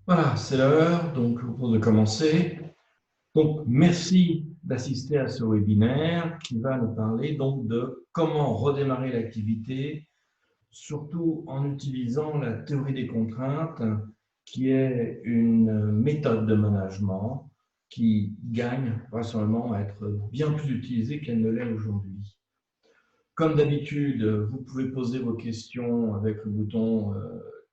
Voilà, c'est l'heure, donc pour de commencer. Donc, merci d'assister à ce webinaire qui va nous parler donc de comment redémarrer l'activité, surtout en utilisant la théorie des contraintes, qui est une méthode de management qui gagne vraisemblablement à être bien plus utilisée qu'elle ne l'est aujourd'hui. Comme d'habitude, vous pouvez poser vos questions avec le bouton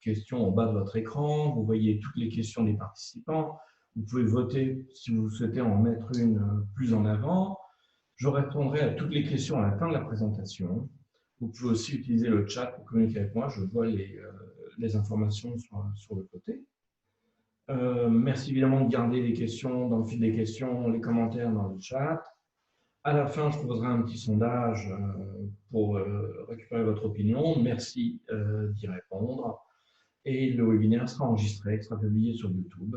questions en bas de votre écran. Vous voyez toutes les questions des participants. Vous pouvez voter si vous souhaitez en mettre une plus en avant. Je répondrai à toutes les questions à la fin de la présentation. Vous pouvez aussi utiliser le chat pour communiquer avec moi. Je vois les informations sur le côté. Merci évidemment de garder les questions dans le fil des questions, les commentaires dans le chat. À la fin, je proposerai un petit sondage pour récupérer votre opinion. Merci d'y répondre. Et le webinaire sera enregistré, sera publié sur YouTube.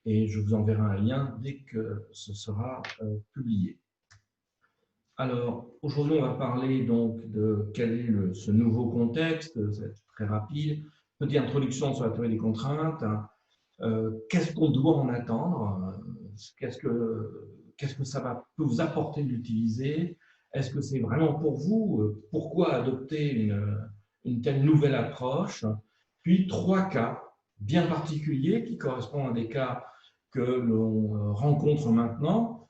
Et je vous enverrai un lien dès que ce sera publié. Alors, aujourd'hui, on va parler donc de quel est ce nouveau contexte. Ça va être très rapide. Petite introduction sur la théorie des contraintes. Qu'est-ce qu'on doit en attendre? Qu'est-ce que ça peut vous apporter de l'utiliser? Est-ce que c'est vraiment pour vous? Pourquoi adopter une telle nouvelle approche? Puis trois cas bien particuliers qui correspondent à des cas que l'on rencontre maintenant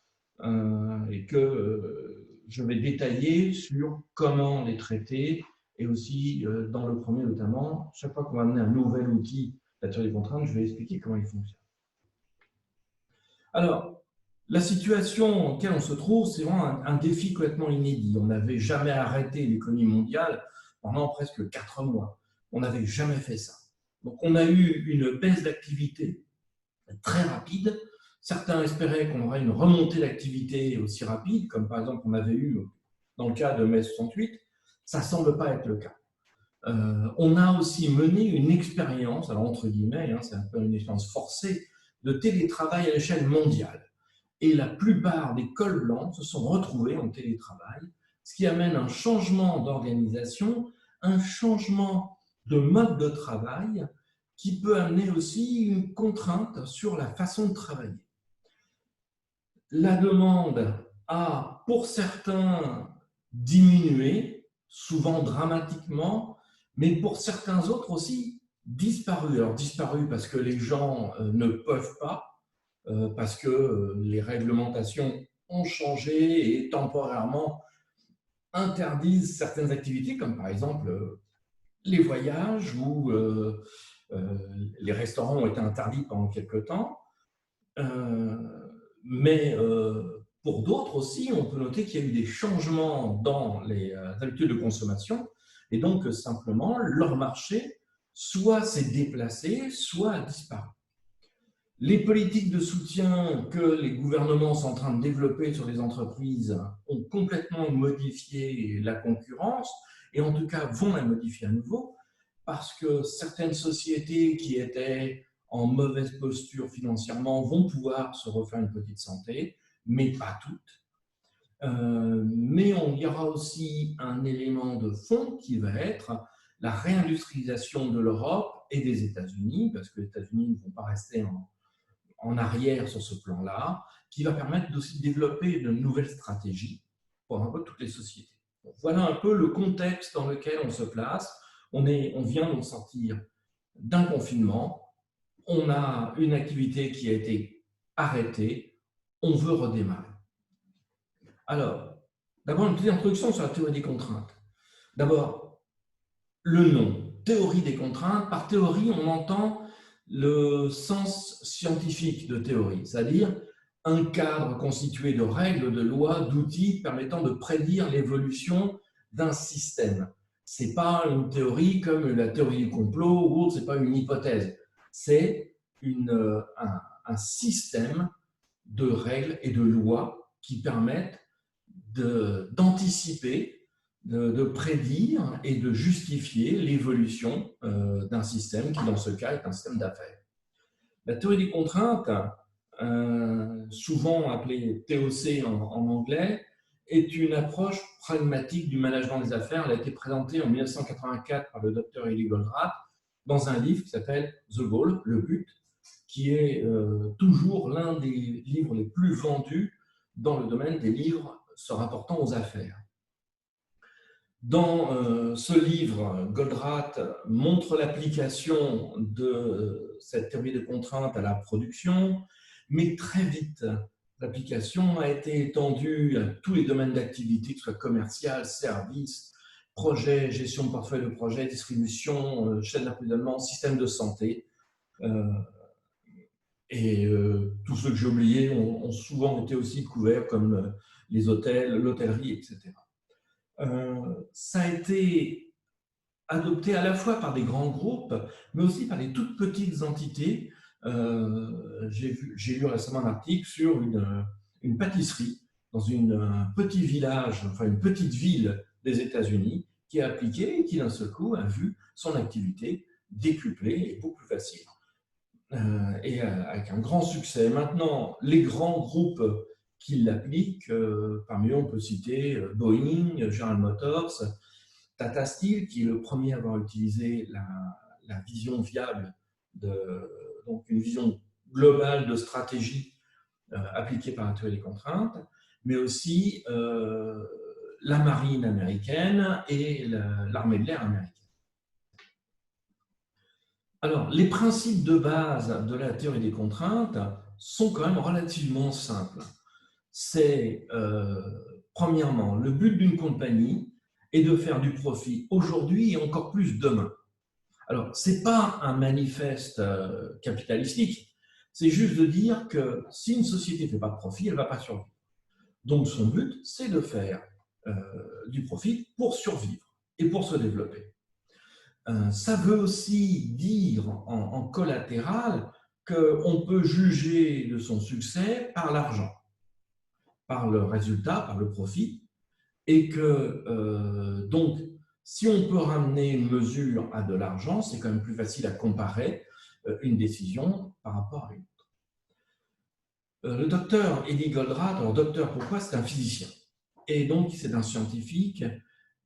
et que je vais détailler sur comment les traiter et aussi dans le premier notamment, chaque fois qu'on va amener un nouvel outil, la théorie des contraintes, je vais expliquer comment il fonctionne. Alors, la situation dans laquelle on se trouve, c'est vraiment un défi complètement inédit. On n'avait jamais arrêté l'économie mondiale pendant presque 4 mois. On n'avait jamais fait ça. Donc, on a eu une baisse d'activité très rapide. Certains espéraient qu'on aurait une remontée d'activité aussi rapide, comme par exemple on avait eu dans le cas de mai 68. Ça ne semble pas être le cas. On a aussi mené une expérience, alors entre guillemets, c'est un peu une expérience forcée, de télétravail à l'échelle mondiale. Et la plupart des cols blancs se sont retrouvés en télétravail, ce qui amène un changement d'organisation, un changement de mode de travail qui peut amener aussi une contrainte sur la façon de travailler. La demande a, pour certains, diminué, souvent dramatiquement, mais pour certains autres aussi disparu. Alors disparu parce que les gens ne peuvent pas, parce que les réglementations ont changé et temporairement interdisent certaines activités, comme par exemple les voyages ou les restaurants ont été interdits pendant quelques temps. Mais pour d'autres aussi, on peut noter qu'il y a eu des changements dans les habitudes de consommation et donc simplement leur marché soit s'est déplacé, soit a disparu. Les politiques de soutien que les gouvernements sont en train de développer sur les entreprises ont complètement modifié la concurrence et en tout cas vont la modifier à nouveau parce que certaines sociétés qui étaient en mauvaise posture financièrement vont pouvoir se refaire une petite santé, mais pas toutes. Mais il y aura aussi un élément de fond qui va être la réindustrialisation de l'Europe et des États-Unis, parce que les États-Unis ne vont pas rester en arrière sur ce plan-là, qui va permettre aussi de développer de nouvelles stratégies pour un peu toutes les sociétés. Donc, voilà un peu le contexte dans lequel on se place. On vient de sortir d'un confinement, on a une activité qui a été arrêtée, on veut redémarrer. Alors, d'abord une petite introduction sur la théorie des contraintes. D'abord, le nom, théorie des contraintes. Par théorie, on entend le sens scientifique de théorie, c'est-à-dire un cadre constitué de règles, de lois, d'outils permettant de prédire l'évolution d'un système. Ce n'est pas une théorie comme la théorie du complot ou ce n'est pas une hypothèse. C'est un système de règles et de lois qui permettent d'anticiper, de prédire et de justifier l'évolution d'un système qui, dans ce cas, est un système d'affaires. La théorie des contraintes, souvent appelée TOC en anglais, est une approche pragmatique du management des affaires. Elle a été présentée en 1984 par le docteur Eli Goldratt dans un livre qui s'appelle The Goal, le but. qui est toujours l'un des livres les plus vendus dans le domaine des livres se rapportant aux affaires. Dans ce livre, Goldratt montre l'application de cette théorie des contraintes à la production, mais très vite, l'application a été étendue à tous les domaines d'activité, que ce soit commercial, services, projet, gestion de portefeuille de projet, distribution, chaîne d'approvisionnement, système de santé. Tous ceux que j'ai oubliés ont souvent été aussi couverts, comme les hôtels, l'hôtellerie, etc. Ça a été adopté à la fois par des grands groupes, mais aussi par des toutes petites entités. J'ai lu récemment un article sur une pâtisserie dans un petit village, enfin une petite ville des États-Unis, qui a appliqué et qui d'un seul coup a vu son activité décuplée et beaucoup plus facile. Et avec un grand succès. Maintenant, les grands groupes qui l'appliquent, parmi eux on peut citer Boeing, General Motors, Tata Steel, qui est le premier à avoir utilisé la vision viable, donc une vision globale de stratégie appliquée par la théorie des contraintes, mais aussi la marine américaine et l'armée de l'air américaine. Alors, les principes de base de la théorie des contraintes sont quand même relativement simples. C'est, premièrement, le but d'une compagnie est de faire du profit aujourd'hui et encore plus demain. Alors, ce n'est pas un manifeste capitalistique, c'est juste de dire que si une société ne fait pas de profit, elle ne va pas survivre. Donc, son but, c'est de faire du profit pour survivre et pour se développer. Ça veut aussi dire en collatéral qu'on peut juger de son succès par l'argent, par le résultat, par le profit, et que donc, si on peut ramener une mesure à de l'argent, c'est quand même plus facile à comparer une décision par rapport à une autre. Le docteur Eddie Goldratt, alors docteur pourquoi? C'est un physicien, et donc c'est un scientifique,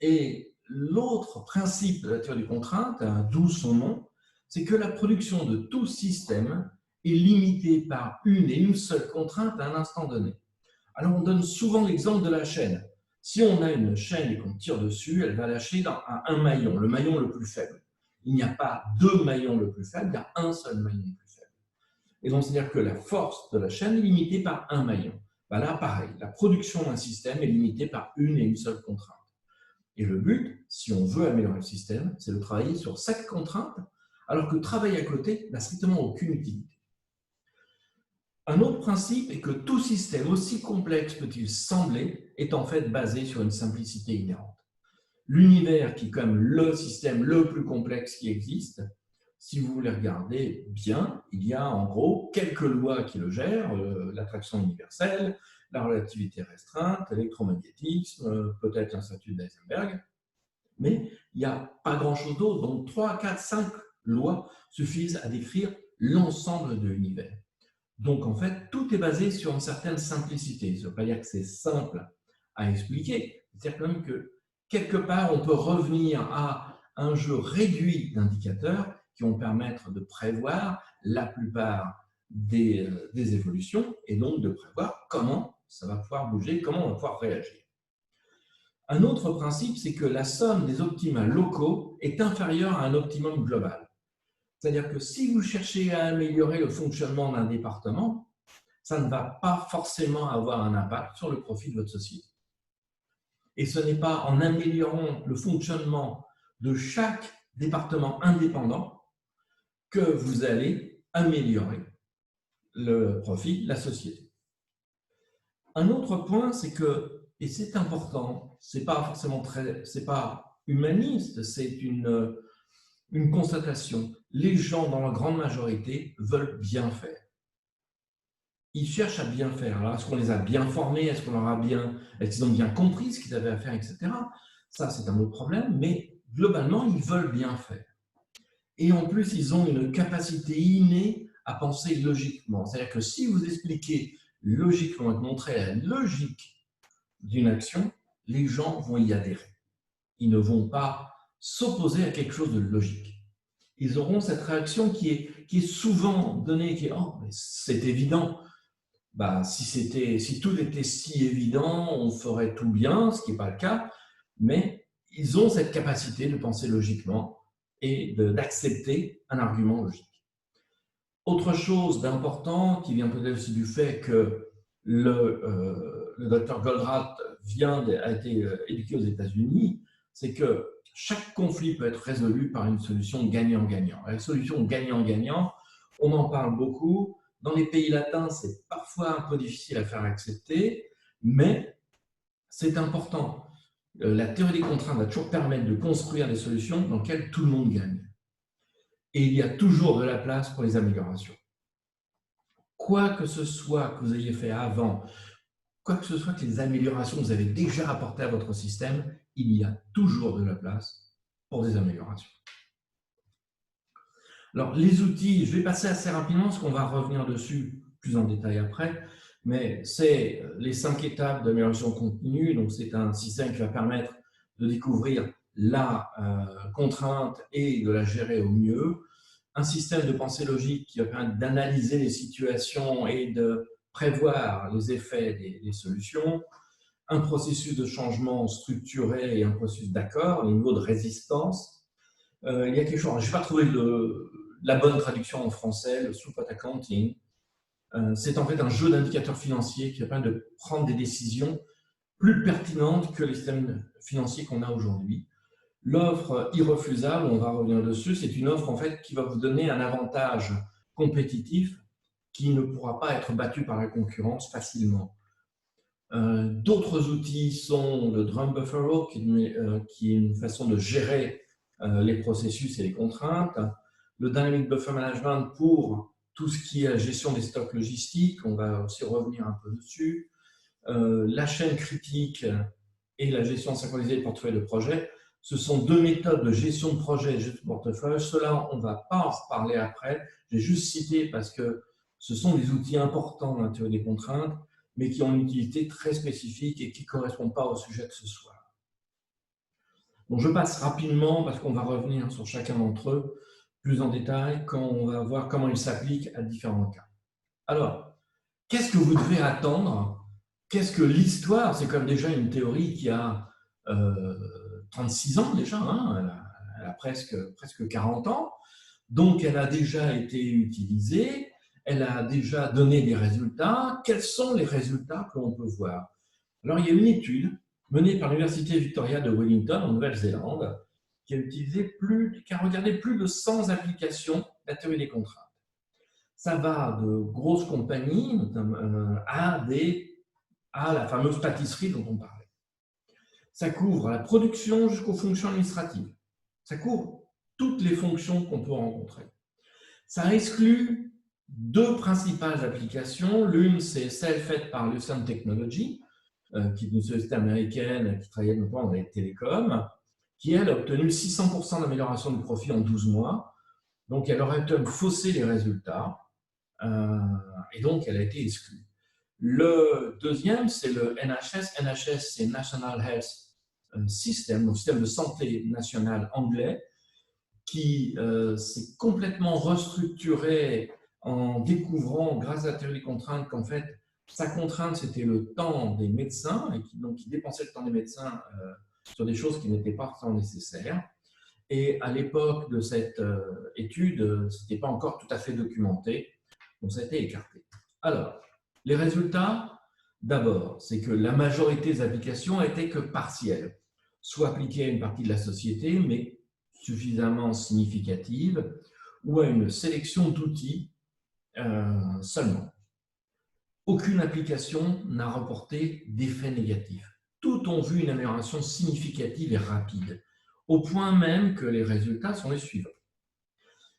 et l'autre principe de la théorie des contraintes, d'où son nom, c'est que la production de tout système est limitée par une et une seule contrainte à un instant donné. Alors, on donne souvent l'exemple de la chaîne. Si on a une chaîne et qu'on tire dessus, elle va lâcher à un maillon, le maillon le plus faible. Il n'y a pas deux maillons le plus faible, il y a un seul maillon le plus faible. Et donc, c'est-à-dire que la force de la chaîne est limitée par un maillon. Ben là, pareil, la production d'un système est limitée par une et une seule contrainte. Et le but, si on veut améliorer le système, c'est de travailler sur cette contrainte, alors que travailler à côté n'a strictement aucune utilité. Un autre principe est que tout système, aussi complexe peut-il sembler, est en fait basé sur une simplicité inhérente. L'univers, qui est quand même le système le plus complexe qui existe, si vous voulez regarder bien, il y a en gros quelques lois qui le gèrent, l'attraction universelle, la relativité restreinte, l'électromagnétisme, peut-être un statut d'Heisenberg, mais il n'y a pas grand-chose d'autre. Donc 3, 4, 5 lois suffisent à décrire l'ensemble de l'univers. Donc en fait, tout est basé sur une certaine simplicité. Ça ne veut pas dire que c'est simple à expliquer, c'est-à-dire quand même que quelque part, on peut revenir à un jeu réduit d'indicateurs qui vont permettre de prévoir la plupart des évolutions et donc de prévoir comment ça va pouvoir bouger, comment on va pouvoir réagir. Un autre principe, c'est que la somme des optima locaux est inférieure à un optimum global. C'est-à-dire que si vous cherchez à améliorer le fonctionnement d'un département, ça ne va pas forcément avoir un impact sur le profit de votre société. Et ce n'est pas en améliorant le fonctionnement de chaque département indépendant que vous allez améliorer le profit de la société. Un autre point, c'est que, et c'est important, c'est pas forcément c'est pas humaniste, c'est une constatation. Les gens, dans la grande majorité, veulent bien faire. Ils cherchent à bien faire. Alors, est-ce qu'on les a bien formés? Est-ce qu'ils ont bien compris ce qu'ils avaient à faire, etc. Ça, c'est un autre problème, mais globalement, ils veulent bien faire. Et en plus, ils ont une capacité innée à penser logiquement. C'est-à-dire que si vous expliquez logiquement et montrez la logique d'une action, les gens vont y adhérer. Ils ne vont pas s'opposer à quelque chose de logique. ils auront cette réaction qui est souvent donnée, qui est « Oh, c'est évident ». Bah, si tout était si évident, on ferait tout bien, ce qui n'est pas le cas, mais ils ont cette capacité de penser logiquement et d'accepter un argument logique. Autre chose d'important, qui vient peut-être aussi du fait que le docteur Goldratt a été éduqué aux États-Unis, c'est que chaque conflit peut être résolu par une solution gagnant-gagnant. La solution gagnant-gagnant, on en parle beaucoup. Dans les pays latins, c'est parfois un peu difficile à faire accepter, mais c'est important. La théorie des contraintes va toujours permettre de construire des solutions dans lesquelles tout le monde gagne. Et il y a toujours de la place pour les améliorations. Quoi que ce soit que vous ayez fait avant, quoi que ce soit que les améliorations que vous avez déjà apportées à votre système, il y a toujours de la place pour des améliorations. Alors, les outils, je vais passer assez rapidement parce qu'on va revenir dessus plus en détail après, mais c'est les 5 étapes d'amélioration continue. Donc, c'est un système qui va permettre de découvrir la contrainte et de la gérer au mieux. Un système de pensée logique qui va permettre d'analyser les situations et de prévoir les effets des solutions. Un processus de changement structuré et un processus d'accord, les niveaux de résistance. Il y a quelque chose, je n'ai pas trouvé la bonne traduction en français, le support accounting. C'est en fait un jeu d'indicateurs financiers qui va permettre de prendre des décisions plus pertinentes que les systèmes financiers qu'on a aujourd'hui. L'offre irrefusable, on va revenir dessus, c'est une offre en fait qui va vous donner un avantage compétitif qui ne pourra pas être battu par la concurrence facilement. D'autres outils sont le Drum Buffalo, qui est une façon de gérer les processus et les contraintes. Le Dynamic Buffer Management pour tout ce qui est la gestion des stocks logistiques, on va aussi revenir un peu dessus. La chaîne critique et la gestion synchronisée des portefeuilles de projets, ce sont 2 méthodes de gestion de projet et de gestion de portefeuille. Cela, on ne va pas en reparler après. J'ai juste cité parce que ce sont des outils importants dans la théorie des contraintes, mais qui ont une utilité très spécifique et qui ne correspondent pas au sujet de ce soir. Donc, je passe rapidement parce qu'on va revenir sur chacun d'entre eux plus en détail quand on va voir comment ils s'appliquent à différents cas. Alors, qu'est-ce que vous devez attendre? Qu'est-ce que l'histoire? C'est comme déjà une théorie qui a 36 ans déjà, hein, elle a presque 40 ans, donc elle a déjà été utilisée, elle a déjà donné des résultats. Quels sont les résultats que l'on peut voir? Alors, il y a une étude menée par l'Université Victoria de Wellington, en Nouvelle-Zélande, qui a regardé plus de 100 applications de la théorie des contraintes. Ça va de grosses compagnies à la fameuse pâtisserie dont on parlait. Ça couvre la production jusqu'aux fonctions administratives. Ça couvre toutes les fonctions qu'on peut rencontrer. Ça exclut 2 principales applications. L'une, c'est celle faite par Lucent Technology, qui est une société américaine qui travaillait notamment dans les télécoms, qui, elle, a obtenu 600% d'amélioration du profit en 12 mois. Donc, elle aurait faussé les résultats, et donc elle a été exclue. Le deuxième, c'est le NHS. NHS, c'est National Health System, donc système de santé national anglais, qui s'est complètement restructuré en découvrant, grâce à la théorie des contraintes, qu'en fait, sa contrainte, c'était le temps des médecins, et qui dépensait le temps des médecins sur des choses qui n'étaient pas forcément nécessaires. Et à l'époque de cette étude, ce n'était pas encore tout à fait documenté, donc ça a été écarté. Alors, les résultats, d'abord, c'est que la majorité des applications n'étaient que partielles, soit appliquées à une partie de la société, mais suffisamment significative, ou à une sélection d'outils seulement. Aucune application n'a reporté d'effet négatif. Toutes ont vu une amélioration significative et rapide, au point même que les résultats sont les suivants.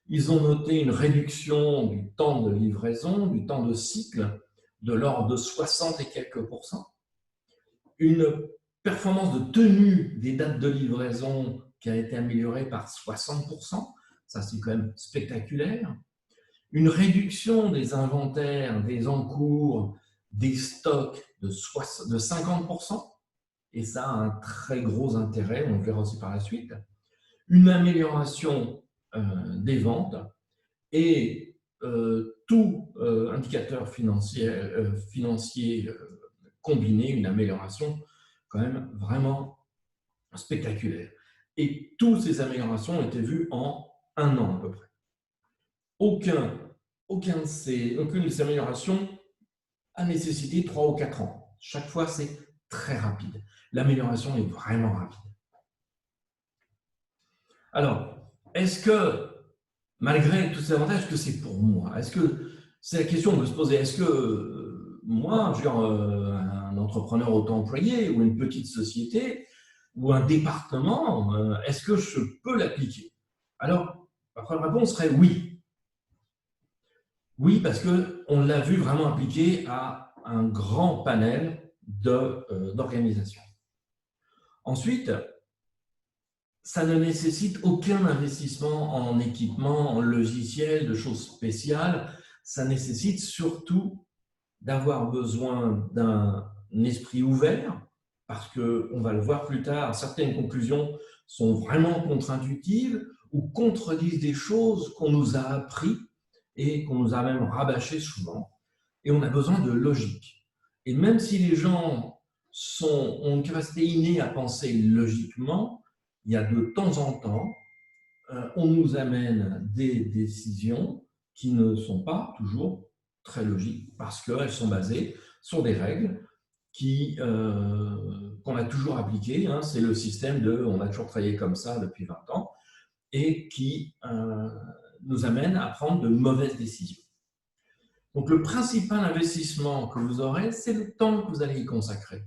Ils ont noté une réduction du temps de livraison, du temps de cycle, de l'ordre de 60 et quelques %, une performance de tenue des dates de livraison qui a été améliorée par 60 %, ça c'est quand même spectaculaire, une réduction des inventaires, des encours, des stocks de 50 %, et ça a un très gros intérêt, on le verra aussi par la suite, une amélioration des ventes et tout indicateur financier combiné, une amélioration quand même vraiment spectaculaire. Et toutes ces améliorations ont été vues en 1 an à peu près. Aucune de ces améliorations a nécessité 3 ou 4 ans. Chaque fois, c'est très rapide. L'amélioration est vraiment rapide. Alors, est-ce que, malgré tous ces avantages, est-ce que c'est pour moi? Est-ce que c'est la question de se poser? Est-ce que moi, un entrepreneur auto-employé ou une petite société ou un département, est-ce que je peux l'appliquer? Alors, la première réponse serait oui. Oui, parce qu'on l'a vu vraiment appliqué à un grand panel d'organisations. Ensuite, ça ne nécessite aucun investissement en équipement, en logiciel, de choses spéciales. Ça nécessite surtout d'avoir besoin d'un esprit ouvert, parce qu'on va le voir plus tard, certaines conclusions sont vraiment contre-intuitives ou contredisent des choses qu'on nous a appris et qu'on nous a même rabâchées souvent. Et on a besoin de logique. Et même si les gens ont une capacité innée à penser logiquement, il y a de temps en temps, on nous amène des décisions qui ne sont pas toujours très logiques parce qu'elles sont basées sur des règles qu'on a toujours appliquées. Hein. C'est le système de « on a toujours travaillé comme ça depuis 20 ans » et qui nous amène à prendre de mauvaises décisions. Donc, le principal investissement que vous aurez, c'est le temps que vous allez y consacrer.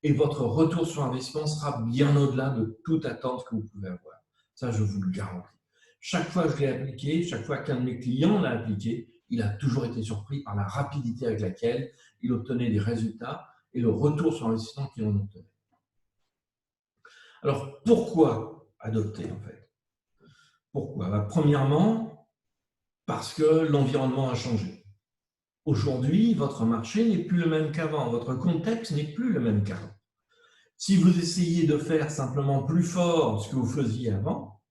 Et votre retour sur investissement sera bien au-delà de toute attente que vous pouvez avoir. Ça, je vous le garantis. Chaque fois que je l'ai appliqué, chaque fois qu'un de mes clients l'a appliqué, il a toujours été surpris par la rapidité avec laquelle il obtenait des résultats et le retour sur investissement qu'il en obtenait. Alors, pourquoi adopter en fait? Pourquoi? Premièrement, parce que l'environnement a changé. Aujourd'hui, votre marché n'est plus le même qu'avant, votre contexte n'est plus le même qu'avant. Si vous essayez de faire simplement plus fort ce que vous faisiez avant,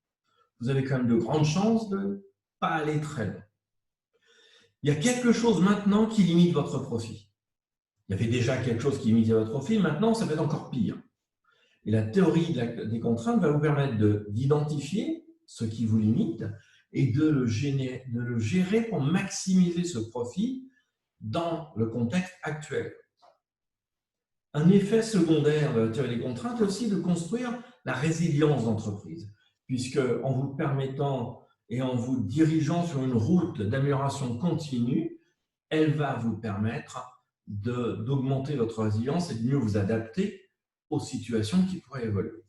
vous avez quand même de grandes chances de ne pas aller très loin. Il y a quelque chose maintenant qui limite votre profit. Il y avait déjà quelque chose qui limitait votre profit, maintenant ça va être encore pire. Et la théorie des contraintes va vous permettre d'identifier ce qui vous limite et de le gérer pour maximiser ce profit dans le contexte actuel. Un effet secondaire de la théorie des contraintes est aussi de construire la résilience d'entreprise, puisque en vous permettant et en vous dirigeant sur une route d'amélioration continue, elle va vous permettre d'augmenter votre résilience et de mieux vous adapter aux situations qui pourraient évoluer.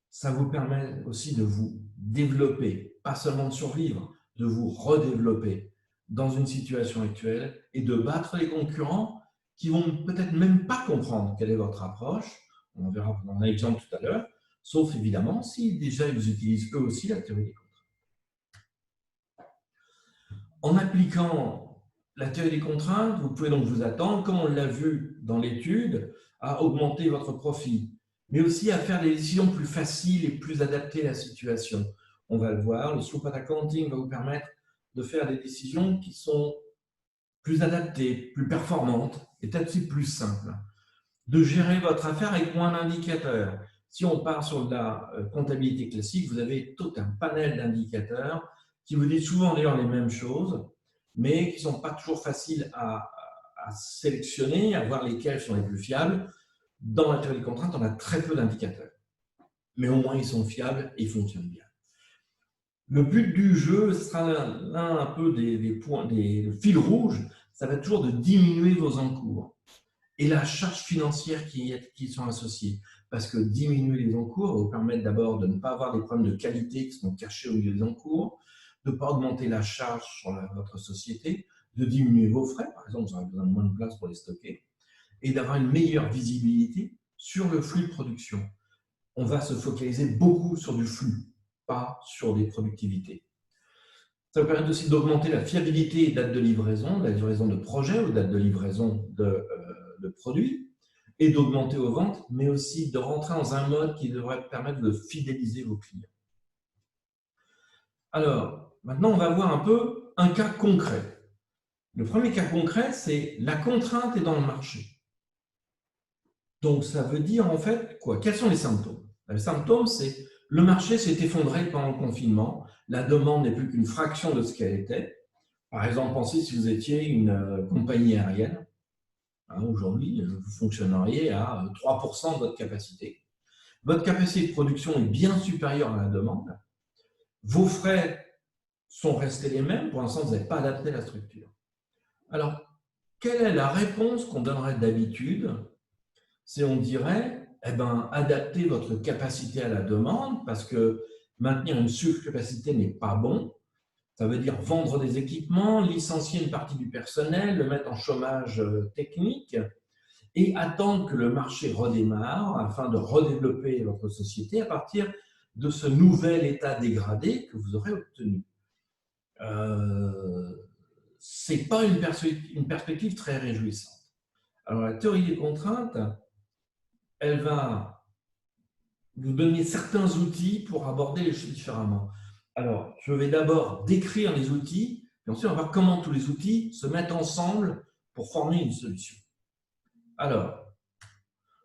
Ça vous permet aussi de vous développer, pas seulement de survivre, de vous redévelopper dans une situation actuelle et de battre les concurrents qui vont peut-être même pas comprendre quelle est votre approche. On verra dans un exemple tout à l'heure, sauf évidemment si déjà ils utilisent eux aussi la théorie des contraintes. En appliquant la théorie des contraintes, vous pouvez donc vous attendre, comme on l'a vu dans l'étude, à augmenter votre profit, mais aussi à faire des décisions plus faciles et plus adaptées à la situation. On va le voir, le slow-path accounting va vous permettre de faire des décisions qui sont plus adaptées, plus performantes et peut-être aussi plus simples. De gérer votre affaire avec moins d'indicateurs. Si on part sur de la comptabilité classique, vous avez tout un panel d'indicateurs qui vous disent souvent d'ailleurs les mêmes choses, mais qui ne sont pas toujours faciles à sélectionner, à voir lesquels sont les plus fiables. Dans la théorie des contraintes, on a très peu d'indicateurs, mais au moins ils sont fiables et ils fonctionnent bien. Le but du jeu sera l'un un peu des fils rouges, ça va être toujours de diminuer vos encours et la charge financière qui sont associées. Parce que diminuer les encours va vous permettre d'abord de ne pas avoir des problèmes de qualité qui sont cachés au milieu des encours, de ne pas augmenter la charge sur votre société, de diminuer vos frais, par exemple, vous aurez besoin de moins de place pour les stocker, et d'avoir une meilleure visibilité sur le flux de production. On va se focaliser beaucoup sur du flux, pas sur des productivités. Ça va permettre aussi d'augmenter la fiabilité et date de livraison de projets ou date de livraison de produits, et d'augmenter vos ventes, mais aussi de rentrer dans un mode qui devrait permettre de fidéliser vos clients. Alors, maintenant, on va voir un peu un cas concret. Le premier cas concret, c'est la contrainte est dans le marché. Donc, ça veut dire en fait quoi? Quels sont les symptômes? Les symptômes, c'est le marché s'est effondré pendant le confinement, la demande n'est plus qu'une fraction de ce qu'elle était. Par exemple, pensez si vous étiez une compagnie aérienne. Aujourd'hui, vous fonctionneriez à 3% de votre capacité. Votre capacité de production est bien supérieure à la demande. Vos frais sont restés les mêmes. Pour l'instant, vous n'avez pas adapté la structure. Alors, quelle est la réponse qu'on donnerait d'habitude? C'est on dirait, eh ben, adaptez votre capacité à la demande parce que maintenir une surcapacité n'est pas bon. Ça veut dire vendre des équipements, licencier une partie du personnel, le mettre en chômage technique et attendre que le marché redémarre afin de redévelopper votre société à partir de ce nouvel état dégradé que vous aurez obtenu. Ce n'est pas une perspective très réjouissante. Alors, la théorie des contraintes, elle va vous donner certains outils pour aborder les choses différemment. Alors, je vais d'abord décrire les outils, et ensuite on va voir comment tous les outils se mettent ensemble pour former une solution. Alors,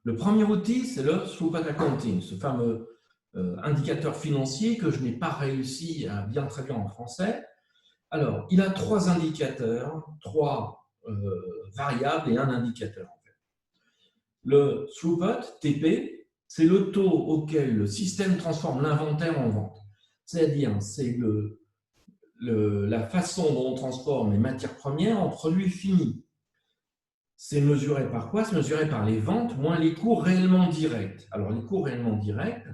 le premier outil, c'est le throughput accounting, ce fameux indicateur financier que je n'ai pas réussi à bien traduire en français. Alors, il a 3 indicateurs, 3 variables et un indicateur. En fait. Le throughput, TP, c'est le taux auquel le système transforme l'inventaire en vente. C'est-à-dire, c'est la façon dont on transforme les matières premières en produits finis. C'est mesuré par quoi? C'est mesuré par les ventes moins les coûts réellement directs. Alors, les coûts réellement directs,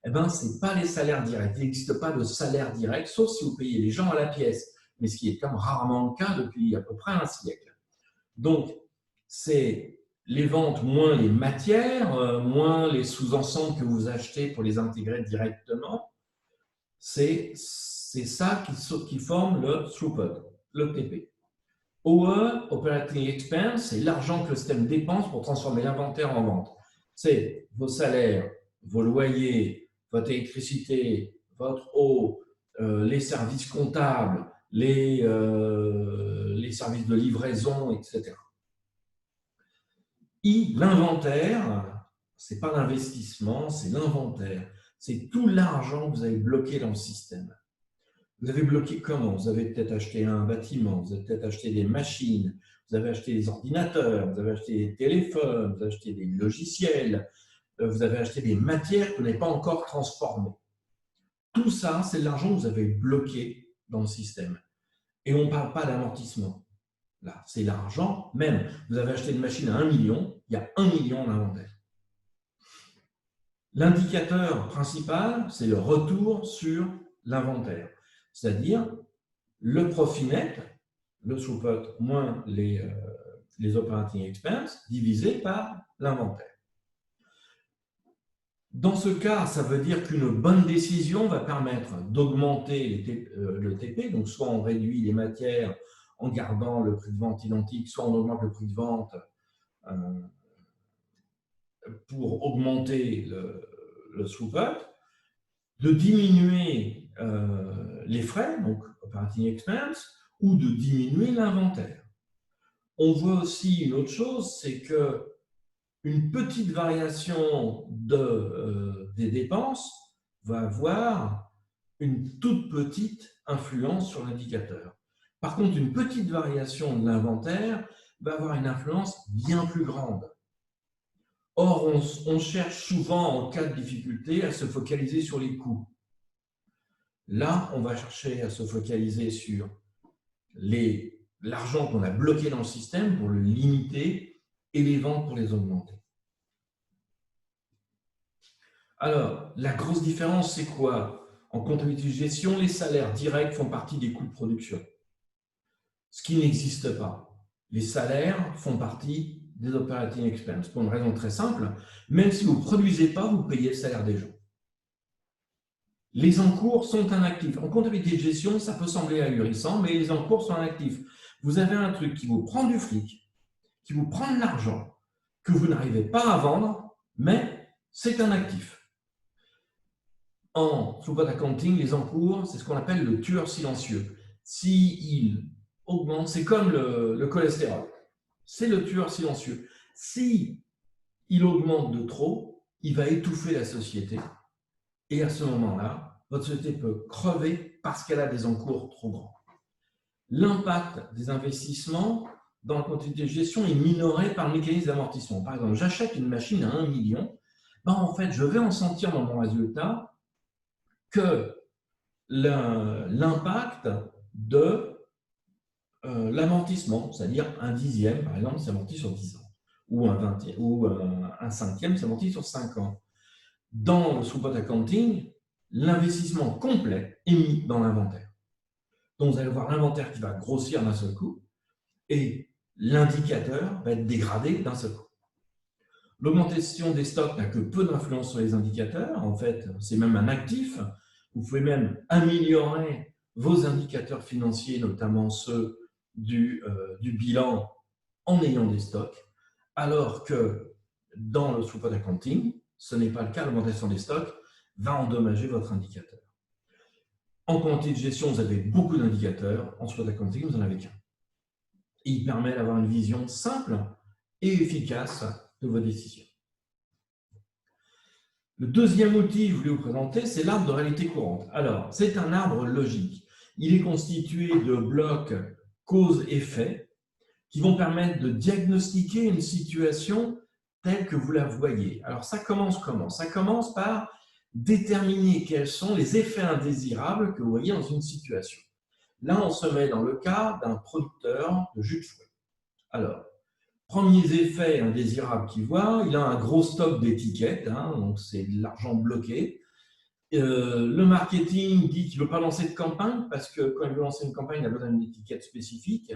eh ben, ce n'est pas les salaires directs. Il n'existe pas de salaire direct, sauf si vous payez les gens à la pièce, mais ce qui est comme rarement le cas depuis à peu près un siècle. Donc, c'est les ventes moins les matières, moins les sous-ensembles que vous achetez pour les intégrer directement. C'est ça qui forme le throughput, le TP. OE, Operating Expense, c'est l'argent que le système dépense pour transformer l'inventaire en vente. C'est vos salaires, vos loyers, votre électricité, votre eau, les services comptables, les services de livraison, etc. L'inventaire, ce n'est pas l'investissement, c'est l'inventaire. C'est tout l'argent que vous avez bloqué dans le système. Vous avez bloqué comment? Vous avez peut-être acheté un bâtiment, vous avez peut-être acheté des machines, vous avez acheté des ordinateurs, vous avez acheté des téléphones, vous avez acheté des logiciels, vous avez acheté des matières que vous n'avez pas encore transformées. Tout ça, c'est de l'argent que vous avez bloqué dans le système. Et on ne parle pas d'amortissement. Là, c'est l'argent, même, vous avez acheté une machine à 1 million, il y a 1 million d'inventaire. L'indicateur principal, c'est le retour sur l'inventaire. C'est-à-dire le profit net, le throughput moins les operating expenses, divisé par l'inventaire. Dans ce cas, ça veut dire qu'une bonne décision va permettre d'augmenter le TP, donc soit on réduit les matières en gardant le prix de vente identique, soit on augmente le prix de vente pour augmenter le throughput, de diminuer les frais, donc operating expense, ou de diminuer l'inventaire. On voit aussi une autre chose, c'est qu'une petite variation des dépenses va avoir une toute petite influence sur l'indicateur. Par contre, une petite variation de l'inventaire va avoir une influence bien plus grande. Or, on cherche souvent, en cas de difficulté, à se focaliser sur les coûts. Là, on va chercher à se focaliser sur l'argent qu'on a bloqué dans le système pour le limiter et les ventes pour les augmenter. Alors, la grosse différence, c'est quoi? En comptabilité de gestion, les salaires directs font partie des coûts de production, ce qui n'existe pas. Les salaires font partie des operating expenses, pour une raison très simple. Même si vous ne produisez pas, vous payez le salaire des gens. Les encours sont un actif. En comptabilité de gestion, ça peut sembler ahurissant, mais les encours sont un actif. Vous avez un truc qui vous prend du fric, qui vous prend de l'argent, que vous n'arrivez pas à vendre, mais c'est un actif. En support accounting, les encours, c'est ce qu'on appelle le tueur silencieux. S'il augmente, c'est comme le cholestérol. C'est le tueur silencieux. Si il augmente de trop, il va étouffer la société. Et à ce moment-là, votre société peut crever parce qu'elle a des encours trop grands. L'impact des investissements dans la quantité de gestion est minoré par le mécanisme d'amortissement. Par exemple, j'achète une machine à 1 million, ben en fait, je vais en sentir dans mon résultat que l'impact de l'amortissement, c'est-à-dire un dixième, par exemple, s'amortit sur 10 ans, ou un cinquième s'amortit sur 5 ans. Dans le support accounting, l'investissement complet est mis dans l'inventaire. Donc, vous allez voir l'inventaire qui va grossir d'un seul coup et l'indicateur va être dégradé d'un seul coup. L'augmentation des stocks n'a que peu d'influence sur les indicateurs. En fait, c'est même un actif. Vous pouvez même améliorer vos indicateurs financiers, notamment ceux du bilan, en ayant des stocks, alors que dans le support accounting, ce n'est pas le cas. L'augmentation des stocks va endommager votre indicateur. En quantité de gestion, vous avez beaucoup d'indicateurs. En support accounting, vous n'en avez qu'un. Il permet d'avoir une vision simple et efficace de vos décisions. Le deuxième outil que je voulais vous présenter, c'est l'arbre de réalité courante. Alors, c'est un arbre logique. Il est constitué de blocs cause-effet qui vont permettre de diagnostiquer une situation telle que vous la voyez. Alors, ça commence comment? Ça commence par déterminer quels sont les effets indésirables que vous voyez dans une situation. Là, on se met dans le cas d'un producteur de jus de fruits. Alors, premiers effets indésirables qu'il voit, il a un gros stock d'étiquettes, donc c'est de l'argent bloqué. Le marketing dit qu'il ne veut pas lancer de campagne parce que quand il veut lancer une campagne, il a besoin d'une étiquette spécifique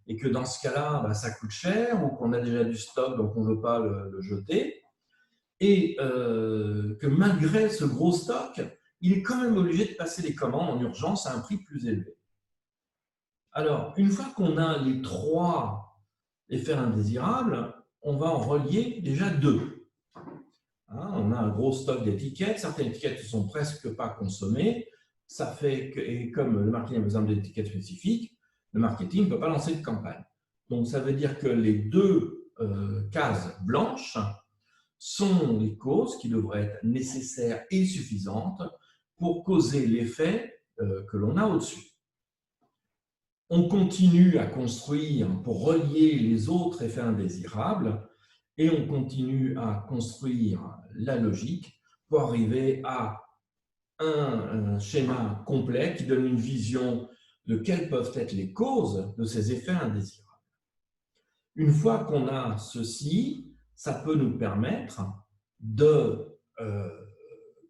et que dans ce cas-là, ça coûte cher ou qu'on a déjà du stock donc on ne veut pas le jeter. Et que malgré ce gros stock, il est quand même obligé de passer les commandes en urgence à un prix plus élevé. Alors, une fois qu'on a les trois effets indésirables, on va en relier déjà deux. On a un gros stock d'étiquettes, certaines étiquettes ne sont presque pas consommées, ça fait que, et comme le marketing a besoin d'étiquettes spécifiques, le marketing ne peut pas lancer de campagne. Donc, ça veut dire que les deux cases blanches sont les causes qui devraient être nécessaires et suffisantes pour causer l'effet que l'on a au-dessus. On continue à construire pour relier les autres effets indésirables et on continue à construire la logique pour arriver à un schéma complet qui donne une vision de quelles peuvent être les causes de ces effets indésirables. Une fois qu'on a ceci, ça peut nous permettre de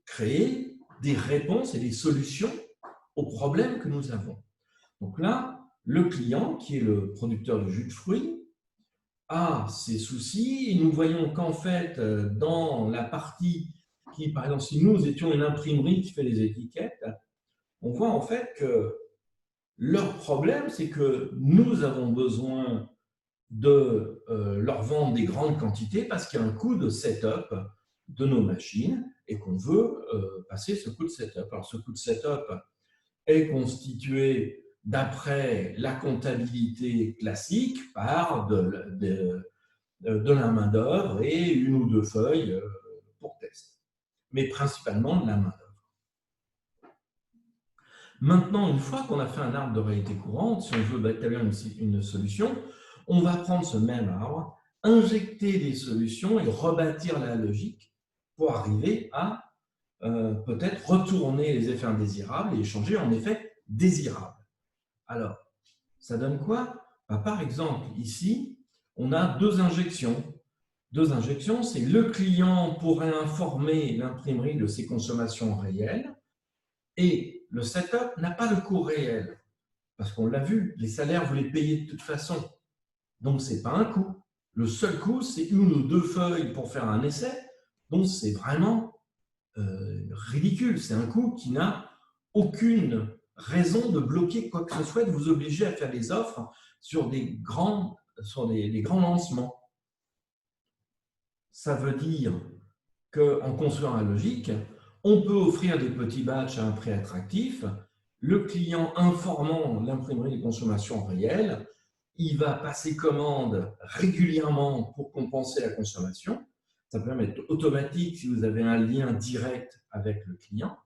créer des réponses et des solutions aux problèmes que nous avons. Donc là, le client, qui est le producteur de jus de fruits, a ses soucis et nous voyons qu'en fait, dans la partie qui, par exemple, si nous étions une imprimerie qui fait les étiquettes, on voit en fait que leur problème, c'est que nous avons besoin de leur vendre des grandes quantités parce qu'il y a un coût de setup de nos machines et qu'on veut passer ce coût de setup. Alors, ce coût de setup est constitué d'après la comptabilité classique par de la main-d'œuvre et une ou deux feuilles pour test, mais principalement de la main-d'œuvre. Maintenant, une fois qu'on a fait un arbre de réalité courante, si on veut établir une solution, on va prendre ce même arbre, injecter des solutions et rebâtir la logique pour arriver à peut-être retourner les effets indésirables et échanger en effets désirables. Alors, ça donne quoi? Par exemple, ici, on a deux injections. Deux injections, c'est le client pourrait informer l'imprimerie de ses consommations réelles et le setup n'a pas le coût réel. Parce qu'on l'a vu, les salaires, vous les payez de toute façon. Donc, ce n'est pas un coût. Le seul coût, c'est une ou deux feuilles pour faire un essai. Donc, c'est vraiment ridicule. C'est un coût qui n'a aucune raison de bloquer quoi que ce soit, de vous obliger à faire des offres sur des grands lancements. Ça veut dire qu'en construisant la logique, On peut offrir des petits batchs à un prix attractif. Le client informant l'imprimerie des consommations réelles, il va passer commande régulièrement pour compenser la consommation. Ça peut même être automatique si vous avez un lien direct avec le client.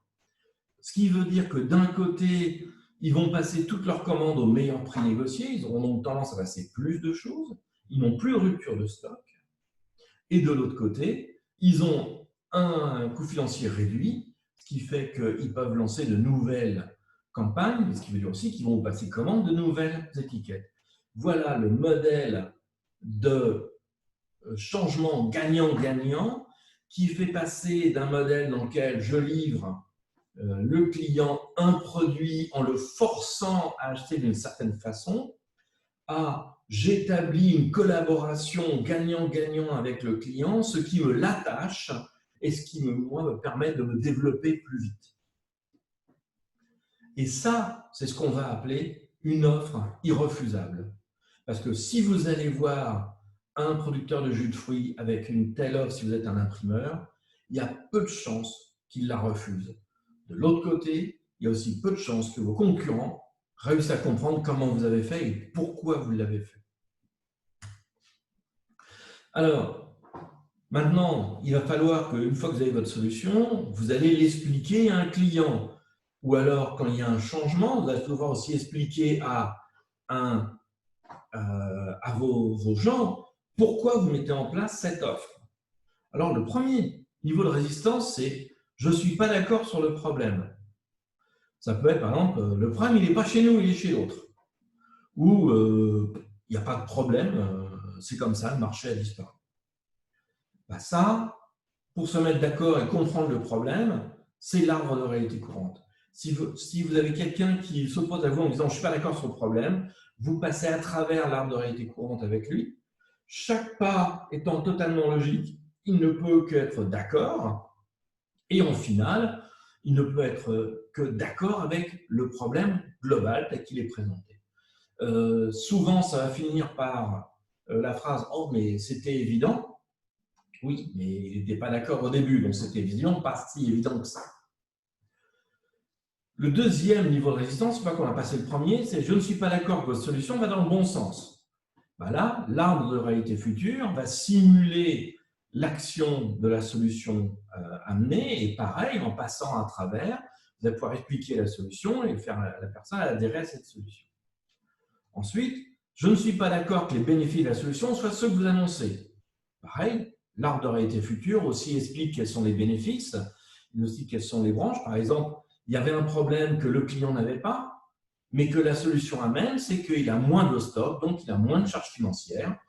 Ce qui veut dire que d'un côté, ils vont passer toutes leurs commandes au meilleur prix négocié, ils auront donc tendance à passer plus de choses, ils n'ont plus de rupture de stock. Et de l'autre côté, ils ont un coût financier réduit, ce qui fait qu'ils peuvent lancer de nouvelles campagnes, ce qui veut dire aussi qu'ils vont passer commande de nouvelles étiquettes. Voilà le modèle de changement gagnant-gagnant qui fait passer d'un modèle dans lequel je livre le client un produit en le forçant à acheter d'une certaine façon à j'établis une collaboration gagnant-gagnant avec le client, ce qui me l'attache et ce qui me permet de me développer plus vite. Et ça, c'est ce qu'on va appeler une offre irrefusable. Parce que si vous allez voir un producteur de jus de fruits avec une telle offre, si vous êtes un imprimeur, il y a peu de chances qu'il la refuse. De l'autre côté, il y a aussi peu de chances que vos concurrents réussissent à comprendre comment vous avez fait et pourquoi vous l'avez fait. Alors, maintenant, il va falloir qu'une fois que vous avez votre solution, vous allez l'expliquer à un client. Ou alors, quand il y a un changement, vous allez devoir aussi expliquer à vos gens pourquoi vous mettez en place cette offre. Alors, le premier niveau de résistance, c'est « je ne suis pas d'accord sur le problème ». Ça peut être, par exemple, le problème, il n'est pas chez nous, il est chez l'autre. Ou il n'y a pas de problème, c'est comme ça, le marché a disparu. Ben ça, pour se mettre d'accord et comprendre le problème, c'est l'arbre de réalité courante. Si vous avez quelqu'un qui s'oppose à vous en disant « je ne suis pas d'accord sur le problème », vous passez à travers l'arbre de réalité courante avec lui. Chaque pas étant totalement logique, il ne peut qu'être d'accord. Et en final, il ne peut être que d'accord avec le problème global tel qu'il est présenté. Souvent, ça va finir par la phrase « oh, mais c'était évident ». Oui, mais il n'était pas d'accord au début, donc c'était évident, pas si évident que ça. Le deuxième niveau de résistance, une fois qu'on a passé le premier, c'est « je ne suis pas d'accord que votre solution va dans le bon sens ». Ben là, l'arbre de réalité future va simuler l'action de la solution amenée, et pareil, en passant à travers, vous allez pouvoir expliquer la solution et faire la personne adhérer à cette solution. Ensuite, je ne suis pas d'accord que les bénéfices de la solution soient ceux que vous annoncez. Pareil, l'arbre de réalité future aussi explique quels sont les bénéfices, mais aussi quelles sont les branches. Par exemple, il y avait un problème que le client n'avait pas, mais que la solution amène, c'est qu'il a moins de stock, donc il a moins de charges financières,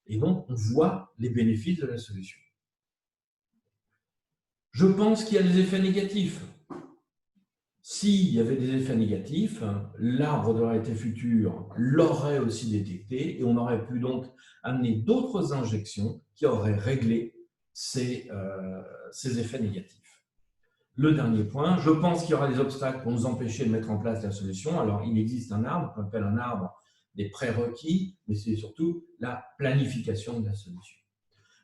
et donc on voit les bénéfices de la solution. Je pense qu'il y a des effets négatifs. S'il y avait des effets négatifs, l'arbre de réalité future l'aurait aussi détecté et on aurait pu donc amener d'autres injections qui auraient réglé ces effets négatifs. Le dernier point, je pense qu'il y aura des obstacles pour nous empêcher de mettre en place la solution. Alors, il existe un arbre qu'on appelle un arbre des prérequis, mais c'est surtout la planification de la solution.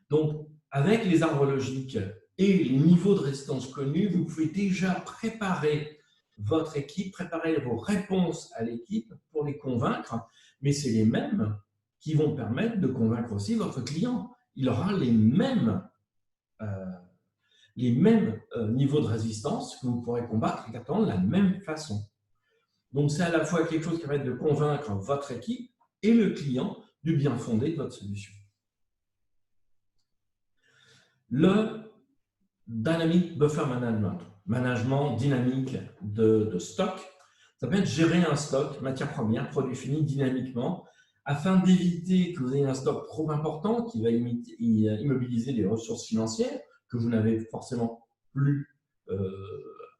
Donc, avec les arbres logiques et les niveaux de résistance connus, vous pouvez déjà préparer votre équipe, préparer vos réponses à l'équipe pour les convaincre, mais c'est les mêmes qui vont permettre de convaincre aussi votre client. Il aura les mêmes niveaux de résistance que vous pourrez combattre exactement de la même façon. Donc, c'est à la fois quelque chose qui va être de convaincre votre équipe et le client du bien fondé de votre solution. Le Dynamic Buffer Management, management dynamique de stock, ça peut être gérer un stock, matière première, produit fini dynamiquement, afin d'éviter que vous ayez un stock trop important qui va immobiliser les ressources financières que vous n'avez forcément plus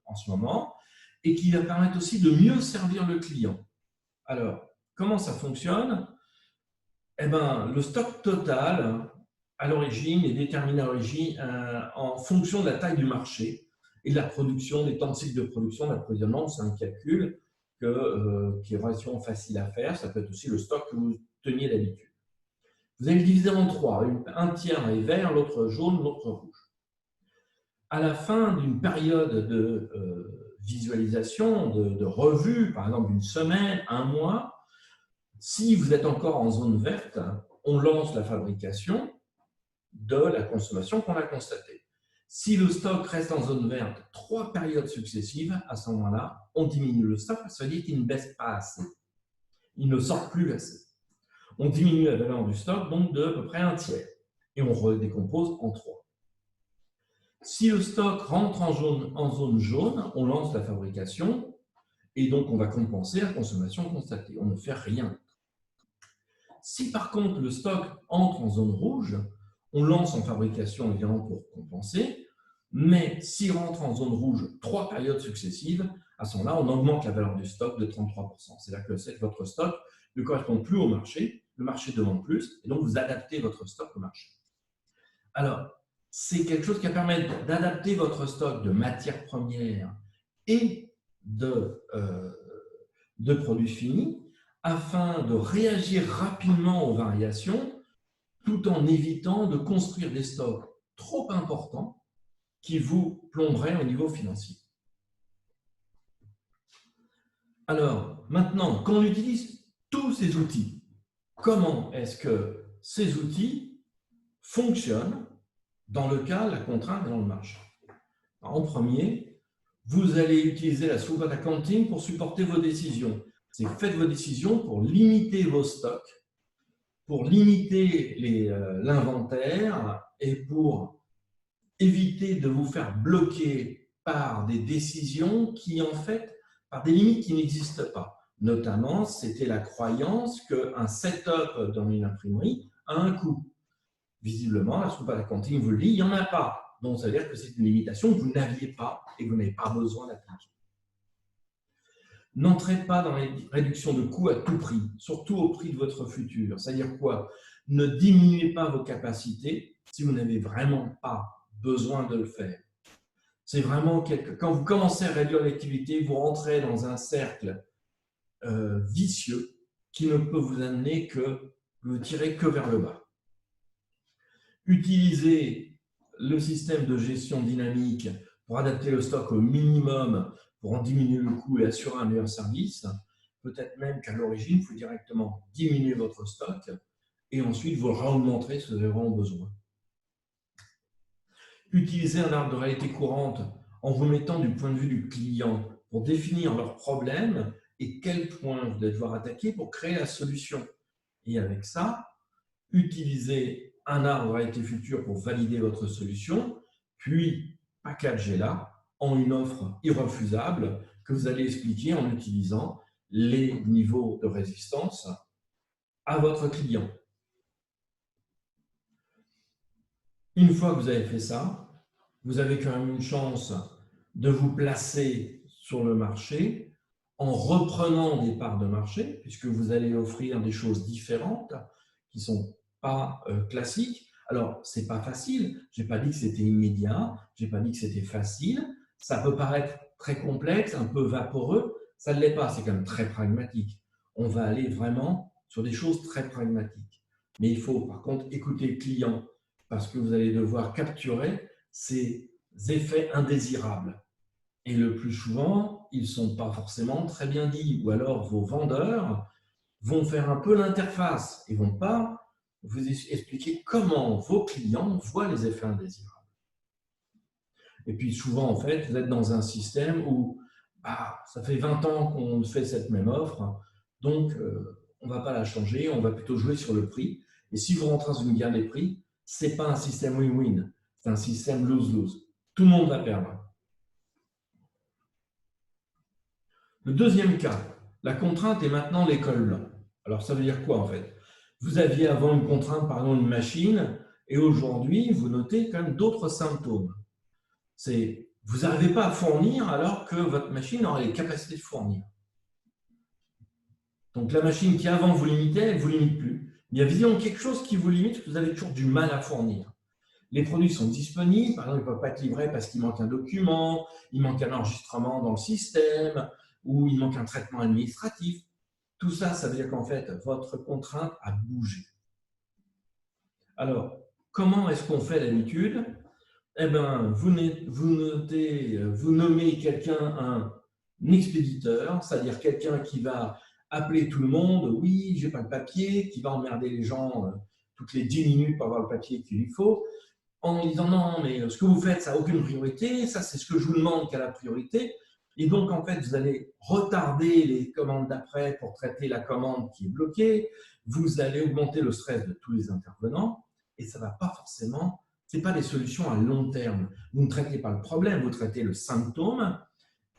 en ce moment, et qui va permettre aussi de mieux servir le client. Alors, comment ça fonctionne? Eh bien, le stock total, à l'origine, est déterminé à l'origine en fonction de la taille du marché et de la production, des temps de cycle de production, d'approvisionnement. C'est un calcul qui est relativement facile à faire. Ça peut être aussi le stock que vous teniez d'habitude. Vous allez le diviser en trois. Un tiers est vert, l'autre jaune, l'autre rouge. à la fin d'une période de visualisation, de revue, par exemple une semaine, un mois, si vous êtes encore en zone verte, on lance la fabrication de la consommation qu'on a constatée. Si le stock reste en zone verte 3 périodes successives, à ce moment-là, on diminue le stock, ça veut dire qu'il ne baisse pas assez. Il ne sort plus assez. On diminue la valeur du stock donc de à peu près un tiers et on redécompose en 3. Si le stock rentre en zone jaune, on lance la fabrication et donc on va compenser la consommation constatée. On ne fait rien. Si par contre le stock entre en zone rouge, on lance en fabrication évidemment pour compenser, mais s'il rentre en zone rouge 3 périodes successives, à ce moment-là, on augmente la valeur du stock de 33%. C'est-à-dire que votre stock ne correspond plus au marché, le marché demande plus, et donc vous adaptez votre stock au marché. Alors, c'est quelque chose qui permet d'adapter votre stock de matières premières et de produits finis afin de réagir rapidement aux variations tout en évitant de construire des stocks trop importants qui vous plomberaient au niveau financier. Alors, maintenant, quand on utilise tous ces outils, comment est-ce que ces outils fonctionnent dans le cas, la contrainte est dans le marché? En premier, vous allez utiliser la Swoopat Accounting pour supporter vos décisions. Faites vos décisions pour limiter vos stocks, pour limiter l'inventaire et pour éviter de vous faire bloquer par des décisions qui, en fait, par des limites qui n'existent pas. Notamment, c'était la croyance qu'un setup dans une imprimerie a un coût. Visiblement, la Swoopat Accounting vous le dit, il n'y en a pas. Donc, ça veut dire que c'est une limitation que vous n'aviez pas et que vous n'avez pas besoin d'appliquer. N'entrez pas dans les réductions de coûts à tout prix, surtout au prix de votre futur. C'est-à-dire quoi? Ne diminuez pas vos capacités si vous n'avez vraiment pas besoin de le faire. C'est vraiment quand vous commencez à réduire l'activité, vous rentrez dans un cercle vicieux qui ne peut vous amener que vous tirer que vers le bas. Utilisez le système de gestion dynamique pour adapter le stock au minimum, pour en diminuer le coût et assurer un meilleur service. Peut-être même qu'à l'origine, il faut directement diminuer votre stock et ensuite vous réaugmenterez si vous avez vraiment besoin. Utilisez un arbre de réalité courante en vous mettant du point de vue du client pour définir leurs problèmes et quels points vous allez devoir attaquer pour créer la solution. Et avec ça, utilisez un arbre de réalité future pour valider votre solution, puis packagez-la en une offre irrefusable que vous allez expliquer en utilisant les niveaux de résistance à votre client. Une fois que vous avez fait ça, vous avez quand même une chance de vous placer sur le marché en reprenant des parts de marché, puisque vous allez offrir des choses différentes qui ne sont pas classiques. Alors, ce n'est pas facile, je n'ai pas dit que c'était immédiat, je n'ai pas dit que c'était facile, ça peut paraître très complexe, un peu vaporeux, ça ne l'est pas, c'est quand même très pragmatique. On va aller vraiment sur des choses très pragmatiques. Mais il faut par contre écouter le client, parce que vous allez devoir capturer ces effets indésirables. Et le plus souvent, ils ne sont pas forcément très bien dits. Ou alors, vos vendeurs vont faire un peu l'interface et ne vont pas vous expliquer comment vos clients voient les effets indésirables. Et puis, souvent, en fait, vous êtes dans un système où ça fait 20 ans qu'on fait cette même offre, donc on ne va pas la changer, on va plutôt jouer sur le prix. Et si vous rentrez dans une guerre des prix, ce n'est pas un système win-win, c'est un système lose-lose. Tout le monde va perdre. Le deuxième cas, la contrainte est maintenant l'école blanc. Alors, ça veut dire quoi en fait? Vous aviez avant une contrainte, par exemple, une machine, et aujourd'hui, vous notez quand même d'autres symptômes. C'est vous n'arrivez pas à fournir alors que votre machine aurait les capacités de fournir. Donc, la machine qui avant vous limitait, elle ne vous limite plus. Il y a visiblement quelque chose qui vous limite, que vous avez toujours du mal à fournir. Les produits sont disponibles, par exemple, ils ne peuvent pas être livrés parce qu'il manque un document, il manque un enregistrement dans le système, ou il manque un traitement administratif. Tout ça, ça veut dire qu'en fait, votre contrainte a bougé. Alors, comment est-ce qu'on fait d'habitude? eh ben, vous nommez quelqu'un un expéditeur, c'est-à-dire quelqu'un qui va appeler tout le monde, oui, j'ai pas le papier, qui va emmerder les gens toutes les 10 minutes pour avoir le papier qu'il lui faut, en disant non, mais ce que vous faites, ça n'a aucune priorité, ça c'est ce que je vous demande qui a la priorité. Et donc, en fait, vous allez retarder les commandes d'après pour traiter la commande qui est bloquée, vous allez augmenter le stress de tous les intervenants, et ça ne va pas forcément, ce n'est pas des solutions à long terme. Vous ne traitez pas le problème, vous traitez le symptôme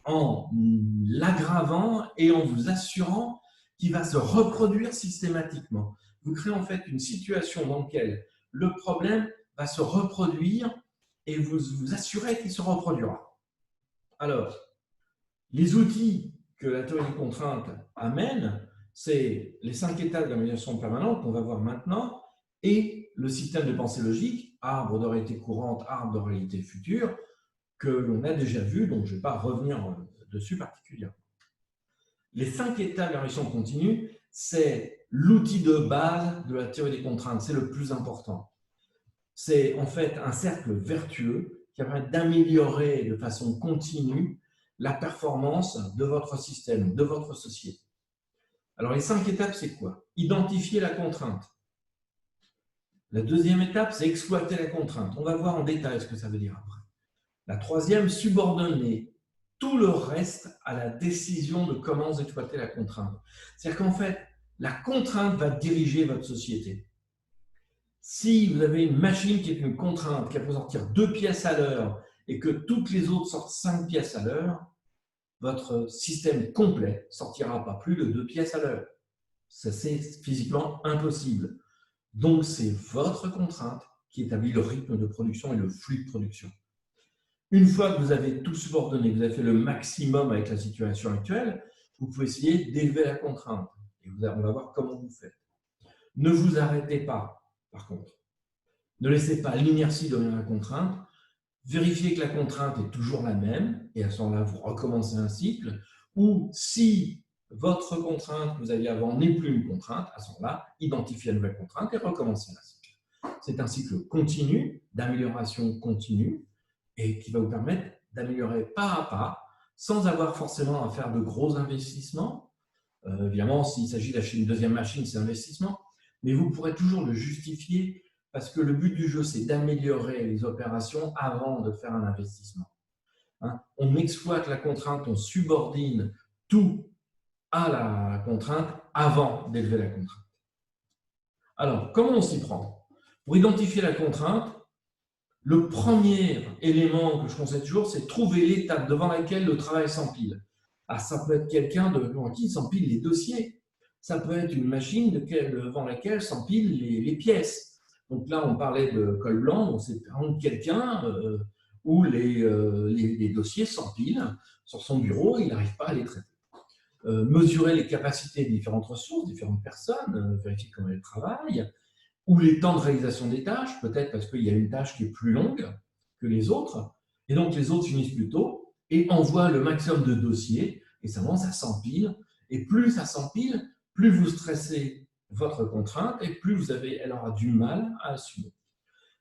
en l'aggravant et en vous assurant qu'il va se reproduire systématiquement. Vous créez en fait une situation dans laquelle le problème va se reproduire et vous vous assurez qu'il se reproduira. Alors, les outils que la théorie des contraintes amène, c'est les 5 étapes de l'amélioration permanente qu'on va voir maintenant et le système de pensée logique, arbre de réalité courante, arbre de réalité future, que l'on a déjà vu, donc je ne vais pas revenir dessus particulièrement. Les 5 étapes de l'amélioration continue, c'est l'outil de base de la théorie des contraintes, c'est le plus important. C'est en fait un cercle vertueux qui permet d'améliorer de façon continue la performance de votre système, de votre société. Alors, les 5 étapes, c'est quoi? Identifier la contrainte. La deuxième étape, c'est exploiter la contrainte. On va voir en détail ce que ça veut dire après. La troisième, subordonner tout le reste à la décision de comment exploiter la contrainte. C'est-à-dire qu'en fait, la contrainte va diriger votre société. Si vous avez une machine qui est une contrainte, qui peut sortir 2 pièces à l'heure et que toutes les autres sortent 5 pièces à l'heure, votre système complet ne sortira pas plus de 2 pièces à l'heure. Ça, c'est physiquement impossible. Donc, c'est votre contrainte qui établit le rythme de production et le flux de production. Une fois que vous avez tout subordonné, vous avez fait le maximum avec la situation actuelle, vous pouvez essayer d'élever la contrainte. Et on va voir comment vous faites. Ne vous arrêtez pas, par contre. Ne laissez pas l'inertie devenir la contrainte. Vérifiez que la contrainte est toujours la même, et à ce moment-là, vous recommencez un cycle. Ou si votre contrainte que vous aviez avant n'est plus une contrainte, à ce moment-là, identifiez la nouvelle contrainte et recommencez un cycle. C'est un cycle continu, d'amélioration continue, et qui va vous permettre d'améliorer pas à pas, sans avoir forcément à faire de gros investissements. Évidemment, s'il s'agit d'acheter une deuxième machine, c'est un investissement, mais vous pourrez toujours le justifier parce que le but du jeu, c'est d'améliorer les opérations avant de faire un investissement. On exploite la contrainte, on subordine tout à la contrainte avant d'élever la contrainte. Alors, comment on s'y prend? Pour identifier la contrainte, le premier élément que je conseille toujours, c'est trouver l'étape devant laquelle le travail s'empile. Ah, ça peut être quelqu'un devant qui s'empile les dossiers. Ça peut être une machine devant laquelle s'empilent les pièces. Donc là, on parlait de col blanc, donc c'est quelqu'un où les dossiers s'empilent sur son bureau et il n'arrive pas à les traiter. Mesurer les capacités des différentes ressources, différentes personnes, vérifier comment elles travaillent, ou les temps de réalisation des tâches, peut-être parce qu'il y a une tâche qui est plus longue que les autres, et donc les autres finissent plus tôt et envoient le maximum de dossiers, et ça s'empile, et plus ça s'empile, plus vous stressez votre contrainte, et plus elle aura du mal à assumer.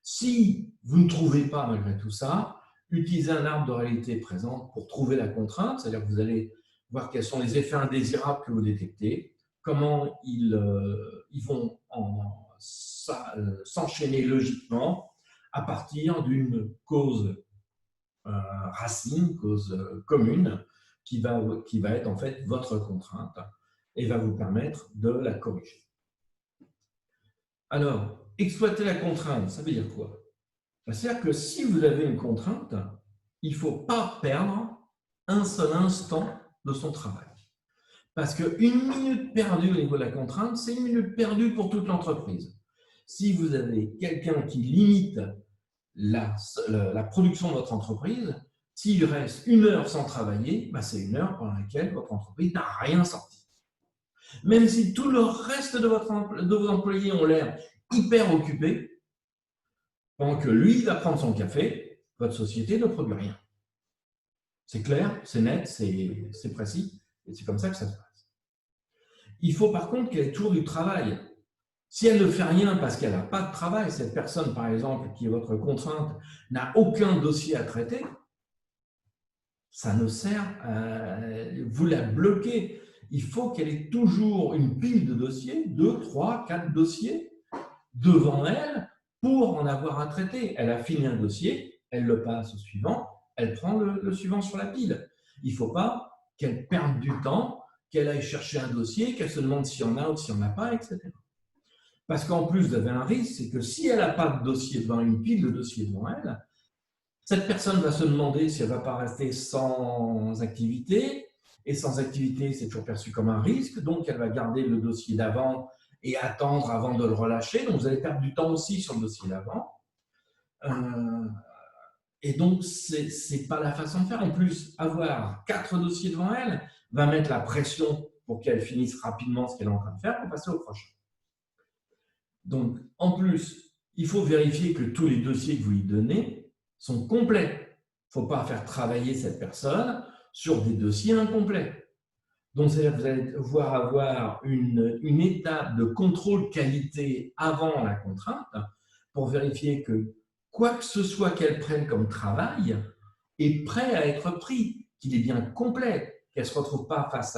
Si vous ne trouvez pas malgré tout ça, utilisez un arbre de réalité présente pour trouver la contrainte, c'est-à-dire que vous allez voir quels sont les effets indésirables que vous détectez, comment ils vont s'enchaîner logiquement à partir d'une cause racine, cause commune, qui va être en fait votre contrainte et va vous permettre de la corriger. Alors, exploiter la contrainte, ça veut dire quoi? C'est-à-dire que si vous avez une contrainte, il ne faut pas perdre un seul instant de son travail. Parce qu'une minute perdue au niveau de la contrainte, c'est une minute perdue pour toute l'entreprise. Si vous avez quelqu'un qui limite la production de votre entreprise, s'il reste 1 heure sans travailler, c'est 1 heure pendant laquelle votre entreprise n'a rien sorti. Même si tout le reste de vos employés ont l'air hyper occupés, pendant que lui va prendre son café, votre société ne produit rien. C'est clair, c'est net, c'est précis, et c'est comme ça que ça se passe. Il faut par contre qu'il y ait toujours du travail. Si elle ne fait rien parce qu'elle n'a pas de travail, cette personne, par exemple, qui est votre contrainte, n'a aucun dossier à traiter, ça ne sert à… Vous la bloquez. Il faut qu'elle ait toujours une pile de dossiers, 2, 3, 4 dossiers devant elle pour en avoir à traiter. Elle a fini un dossier, elle le passe au suivant, elle prend le suivant sur la pile. Il ne faut pas qu'elle perde du temps, qu'elle aille chercher un dossier, qu'elle se demande s'il y en a ou s'il n'y en a pas, etc. Parce qu'en plus, vous avez un risque, c'est que si elle n'a pas de dossier devant une pile de dossiers devant elle, cette personne va se demander si elle ne va pas rester sans activité. Et sans activité, c'est toujours perçu comme un risque. Donc, elle va garder le dossier d'avant et attendre avant de le relâcher. Donc, vous allez perdre du temps aussi sur le dossier d'avant. Et donc, ce n'est pas la façon de faire. En plus, avoir 4 dossiers devant elle va mettre la pression pour qu'elle finisse rapidement ce qu'elle est en train de faire pour passer au prochain. Donc, en plus, il faut vérifier que tous les dossiers que vous lui donnez sont complets. Il ne faut pas faire travailler cette personne sur des dossiers incomplets. Donc, c'est-à-dire que vous allez devoir avoir une étape de contrôle qualité avant la contrainte pour vérifier que quoi que ce soit qu'elle prenne comme travail est prêt à être pris, qu'il est bien complet, qu'elle ne se retrouve pas face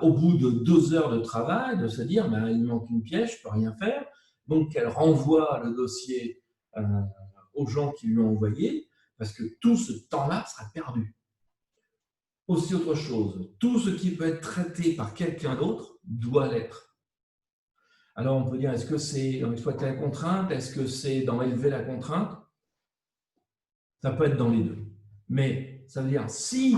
au bout de 2 heures de travail, de se dire ben, il me manque une pièce, je ne peux rien faire. Donc, elle renvoie le dossier aux gens qui lui ont envoyé, parce que tout ce temps-là sera perdu. Aussi autre chose, tout ce qui peut être traité par quelqu'un d'autre doit l'être. Alors, on peut dire, est-ce que c'est dans exploiter la contrainte? Est-ce que c'est dans élever la contrainte? Ça peut être dans les deux. Mais ça veut dire, si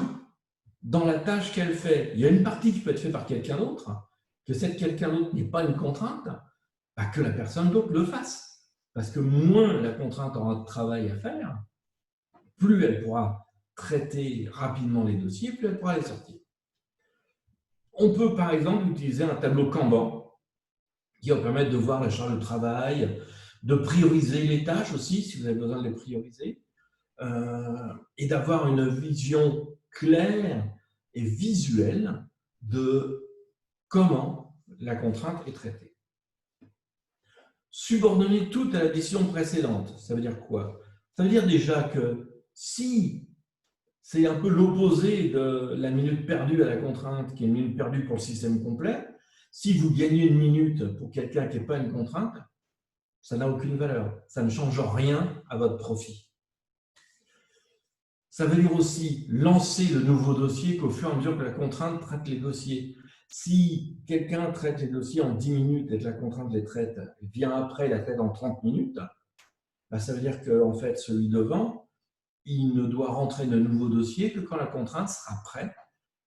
dans la tâche qu'elle fait, il y a une partie qui peut être faite par quelqu'un d'autre, que cette quelqu'un d'autre n'est pas une contrainte, bah que la personne d'autre le fasse. Parce que moins la contrainte aura de travail à faire, plus elle pourra traiter rapidement les dossiers, plus elle pourra les sortir. On peut par exemple utiliser un tableau Kanban qui va permettre de voir la charge de travail, de prioriser les tâches aussi, si vous avez besoin de les prioriser, et d'avoir une vision claire et visuelle de comment la contrainte est traitée. Subordonner tout à la décision précédente, ça veut dire quoi? Ça veut dire déjà que si c'est un peu l'opposé de la minute perdue à la contrainte, qui est une minute perdue pour le système complet, si vous gagnez une minute pour quelqu'un qui n'est pas une contrainte, ça n'a aucune valeur. Ça ne change rien à votre profit. Ça veut dire aussi lancer le nouveau dossier qu'au fur et à mesure que la contrainte traite les dossiers. Si quelqu'un traite les dossiers en 10 minutes et que la contrainte les traite, vient après la traite en 30 minutes, bah ça veut dire que en fait, celui devant, il ne doit rentrer de nouveau dossier que quand la contrainte sera prête,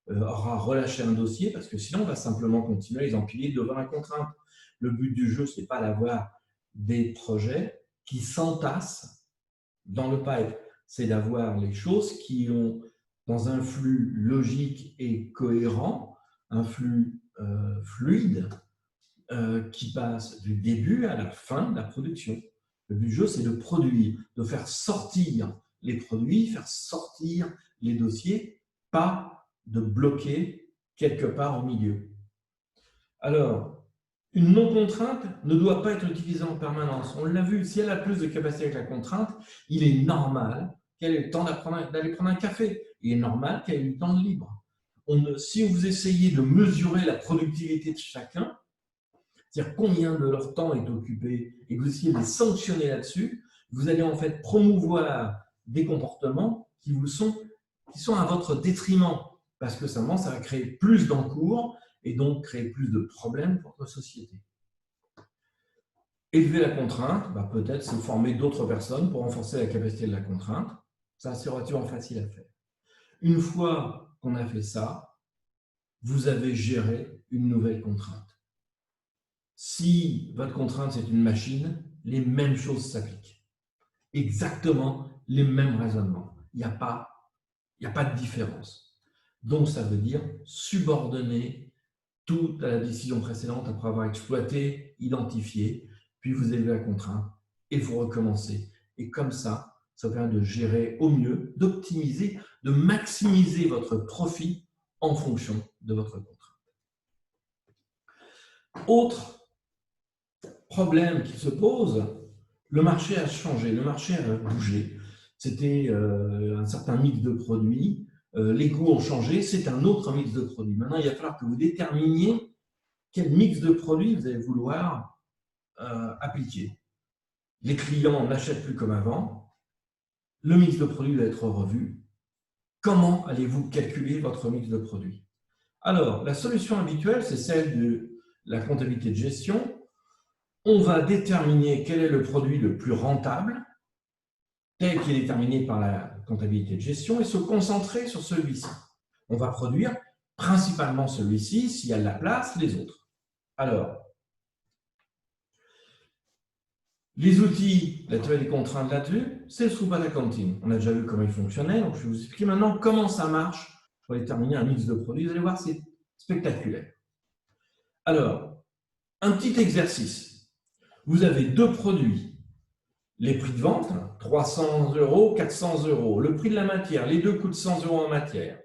aura relâché un dossier, parce que sinon, on va simplement continuer à les empiler devant la contrainte. Le but du jeu, ce n'est pas d'avoir des projets qui s'entassent dans le pipe, c'est d'avoir les choses qui ont, dans un flux logique et cohérent, un flux fluide, qui passe du début à la fin de la production. Le but du jeu, c'est de produire, de faire sortir les produits, faire sortir les dossiers, pas de bloquer quelque part au milieu. Alors, une non-contrainte ne doit pas être utilisée en permanence. On l'a vu, si elle a plus de capacité avec la contrainte, il est normal qu'elle ait le temps d'aller prendre un café. Il est normal qu'elle ait eu le temps de libre. Si vous essayez de mesurer la productivité de chacun, c'est-à-dire combien de leur temps est occupé, et que vous essayez de les sanctionner là-dessus, vous allez en fait promouvoir des comportements qui sont à votre détriment, parce que ça va créer plus d'encours et donc créer plus de problèmes pour votre société. Élever la contrainte, peut-être c'est former d'autres personnes pour renforcer la capacité de la contrainte. Ça, c'est relativement facile à faire. Une fois qu'on a fait ça, vous avez géré une nouvelle contrainte. Si votre contrainte, c'est une machine, les mêmes choses s'appliquent. Exactement les mêmes raisonnements. Il n'y a pas de différence. Donc, ça veut dire subordonner tout à la décision précédente après avoir exploité, identifié, puis vous élevez la contrainte et vous recommencez. Et comme ça permet de gérer au mieux, d'optimiser, de maximiser votre profit en fonction de votre contrainte. Autre problème qui se pose, le marché a changé, le marché a bougé. C'était un certain mix de produits, les coûts ont changé, c'est un autre mix de produits. Maintenant, il va falloir que vous déterminiez quel mix de produits vous allez vouloir appliquer. Les clients n'achètent plus comme avant, le mix de produits doit être revu. Comment allez-vous calculer votre mix de produits? Alors, la solution habituelle, c'est celle de la comptabilité de gestion. On va déterminer quel est le produit le plus rentable, tel qu'il est déterminé par la comptabilité de gestion, et se concentrer sur celui-ci. On va produire principalement celui-ci, s'il y a de la place, les autres. Alors, les outils, la théorie des contraintes là-dessus, c'est le throughput accounting. On a déjà vu comment il fonctionnait, donc je vais vous expliquer maintenant comment ça marche pour déterminer un mix de produits. Vous allez voir, c'est spectaculaire. Alors, un petit exercice. Vous avez deux produits. Les prix de vente, 300 €, 400 €. Le prix de la matière, les deux coûtent 100 € en matière.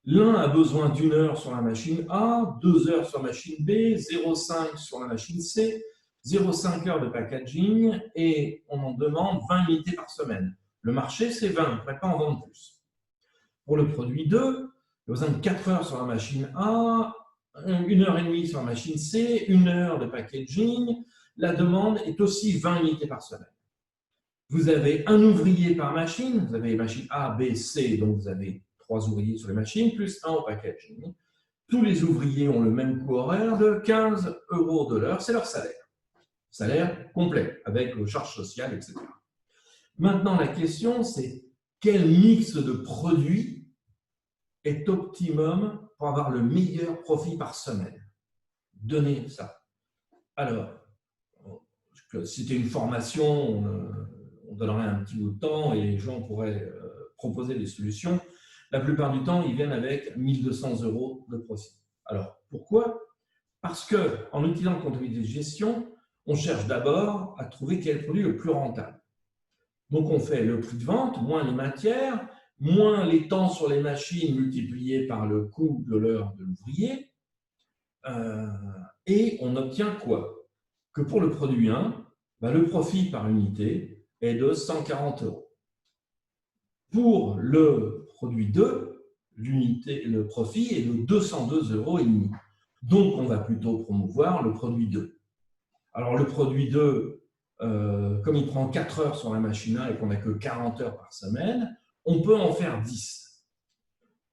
L'un a besoin d'1 heure sur la machine A, 2 heures sur la machine B, 0,5 sur la machine C, 0,5 heures de packaging et on en demande 20 unités par semaine. Le marché, c'est 20, on ne pourrait pas en vendre plus. Pour le produit 2, il y a besoin de 4 heures sur la machine A, 1 heure et demie sur la machine C, 1 heure de packaging. La demande est aussi 20 unités par semaine. Vous avez un ouvrier par machine, vous avez les machines A, B, C, donc vous avez 3 ouvriers sur les machines, plus 1 au packaging. Tous les ouvriers ont le même coût horaire de 15 € de l'heure, c'est leur salaire. Salaire complet, avec charges sociales, etc. Maintenant, la question, c'est quel mix de produits est optimum pour avoir le meilleur profit par semaine? Donnez ça. Alors, si c'était une formation, on donnerait un petit bout de temps et les gens pourraient proposer des solutions. La plupart du temps, ils viennent avec 1 200 € de profit. Alors, pourquoi? Parce qu'en utilisant la comptabilité de gestion, on cherche d'abord à trouver quel produit est le plus rentable. Donc, on fait le prix de vente, moins les matières, moins les temps sur les machines multipliés par le coût de l'heure de l'ouvrier. Et on obtient quoi? Que pour le produit 1, le profit par unité est de 140 €. Pour le produit 2, le profit est de 202,5 €. Donc, on va plutôt promouvoir le produit 2. Alors, le produit 2, comme il prend 4 heures sur la machine A et qu'on n'a que 40 heures par semaine, on peut en faire 10.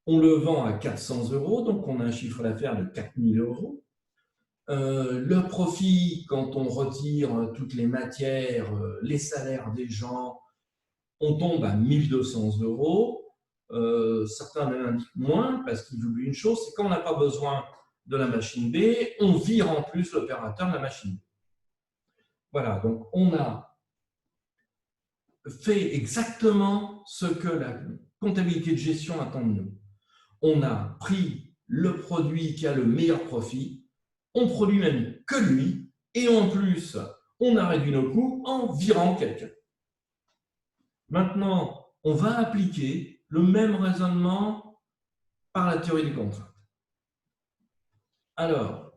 On le vend à 400 €, donc on a un chiffre d'affaires de 4 000 €. Le profit, quand on retire toutes les matières, les salaires des gens, on tombe à 1 200 €. Certains même indiquent moins parce qu'ils oublient une chose, c'est quand on n'a pas besoin de la machine B, on vire en plus l'opérateur de la machine B. Voilà, donc on a fait exactement ce que la comptabilité de gestion attend de nous. On a pris le produit qui a le meilleur profit, on produit même que lui, et en plus, on a réduit nos coûts en virant quelqu'un. Maintenant, on va appliquer le même raisonnement par la théorie des contraintes. Alors,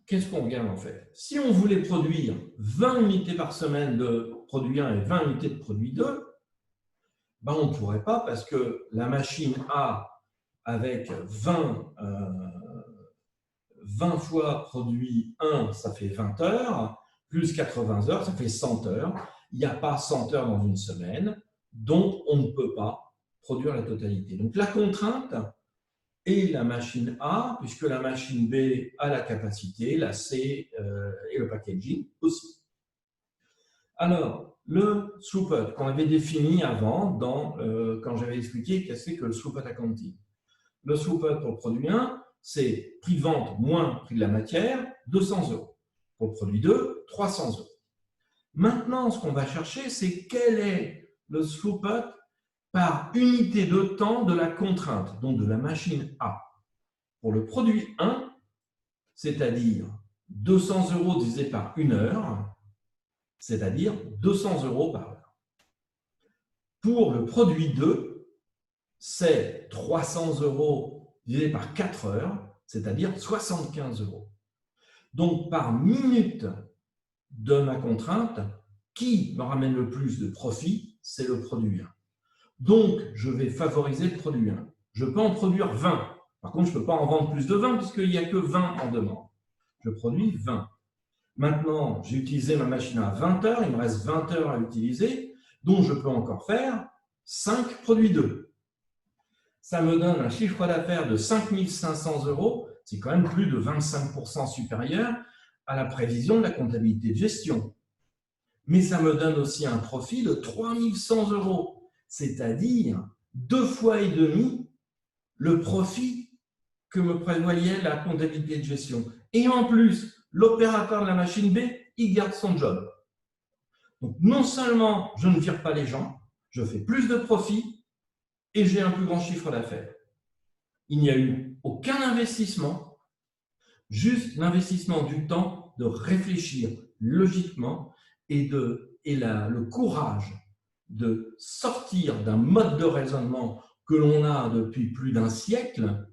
qu'est-ce qu'on regarde en fait? Si on voulait produire 20 unités par semaine de produit 1 et 20 unités de produit 2, on ne pourrait pas parce que la machine A avec 20 fois produit 1, ça fait 20 heures, plus 80 heures, ça fait 100 heures. Il n'y a pas 100 heures dans une semaine, donc on ne peut pas produire la totalité. Donc la contrainte est la machine A, puisque la machine B a la capacité, la C et le packaging aussi. Alors, le throughput qu'on avait défini avant, quand j'avais expliqué qu'est-ce que le throughput accounting. Le throughput pour le produit 1, c'est prix de vente moins prix de la matière, 200 €. Pour le produit 2, 300 €. Maintenant, ce qu'on va chercher, c'est quel est le throughput par unité de temps de la contrainte, donc de la machine A. Pour le produit 1, c'est-à-dire 200 € divisé par 1 heure, c'est-à-dire 200 € par heure. Pour le produit 2, c'est 300 € divisé par 4 heures, c'est-à-dire 75 €. Donc, par minute de ma contrainte, qui me ramène le plus de profit? C'est le produit 1. Donc, je vais favoriser le produit 1. Je peux en produire 20. Par contre, je ne peux pas en vendre plus de 20 puisqu'il n'y a que 20 en demande. Je produis 20. Maintenant, j'ai utilisé ma machine à 20 heures, il me reste 20 heures à utiliser, donc je peux encore faire 5 produits 2. Ça me donne un chiffre d'affaires de 5 500 €, c'est quand même plus de 25% supérieur à la prévision de la comptabilité de gestion. Mais ça me donne aussi un profit de 3 100 €, c'est-à-dire 2 fois et demi le profit que me prévoyait la comptabilité de gestion. Et en plus, l'opérateur de la machine B, il garde son job. Donc, non seulement je ne vire pas les gens, je fais plus de profit et j'ai un plus grand chiffre d'affaires. Il n'y a eu aucun investissement, juste l'investissement du temps de réfléchir logiquement et le courage de sortir d'un mode de raisonnement que l'on a depuis plus d'un siècle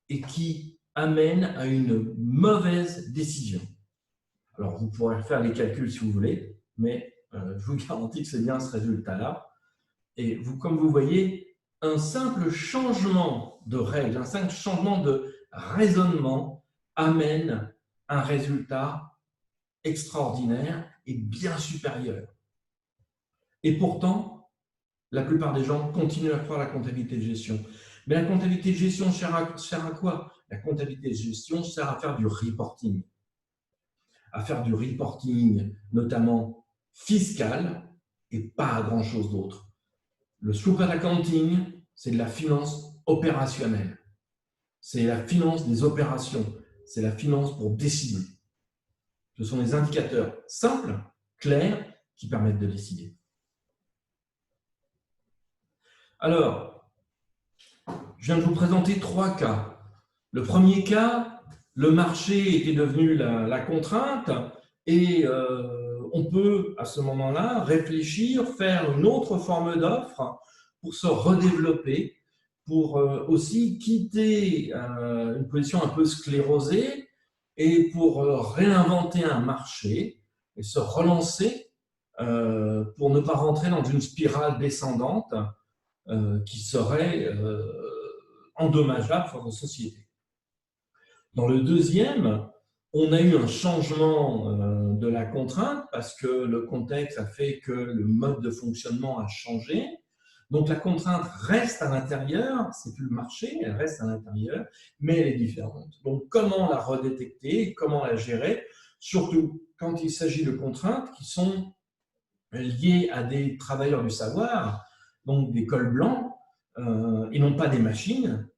et qui amène à une mauvaise décision. Alors, vous pourrez faire les calculs si vous voulez, mais je vous garantis que c'est bien ce résultat-là. Et vous, comme vous voyez, un simple changement de règle, un simple changement de raisonnement amène un résultat extraordinaire et bien supérieur. Et pourtant, la plupart des gens continuent à croire à la comptabilité de gestion. Mais la comptabilité de gestion sert à quoi? La comptabilité de gestion sert à faire du reporting. À faire du reporting, notamment fiscal, et pas à grand-chose d'autre. Le super accounting, c'est de la finance opérationnelle. C'est la finance des opérations. C'est la finance pour décider. Ce sont des indicateurs simples, clairs, qui permettent de décider. Alors, je viens de vous présenter 3 cas. Le premier cas, le marché était devenu la contrainte et on peut, à ce moment-là, réfléchir, faire une autre forme d'offre pour se redévelopper, pour aussi quitter une position un peu sclérosée et pour réinventer un marché et se relancer pour ne pas rentrer dans une spirale descendante qui serait endommageable pour nos sociétés. Dans le deuxième, on a eu un changement de la contrainte parce que le contexte a fait que le mode de fonctionnement a changé. Donc la contrainte reste à l'intérieur, c'est plus le marché, elle reste à l'intérieur, mais elle est différente. Donc comment la redétecter, comment la gérer, surtout quand il s'agit de contraintes qui sont liées à des travailleurs du savoir, donc des cols blancs, et non pas des machines.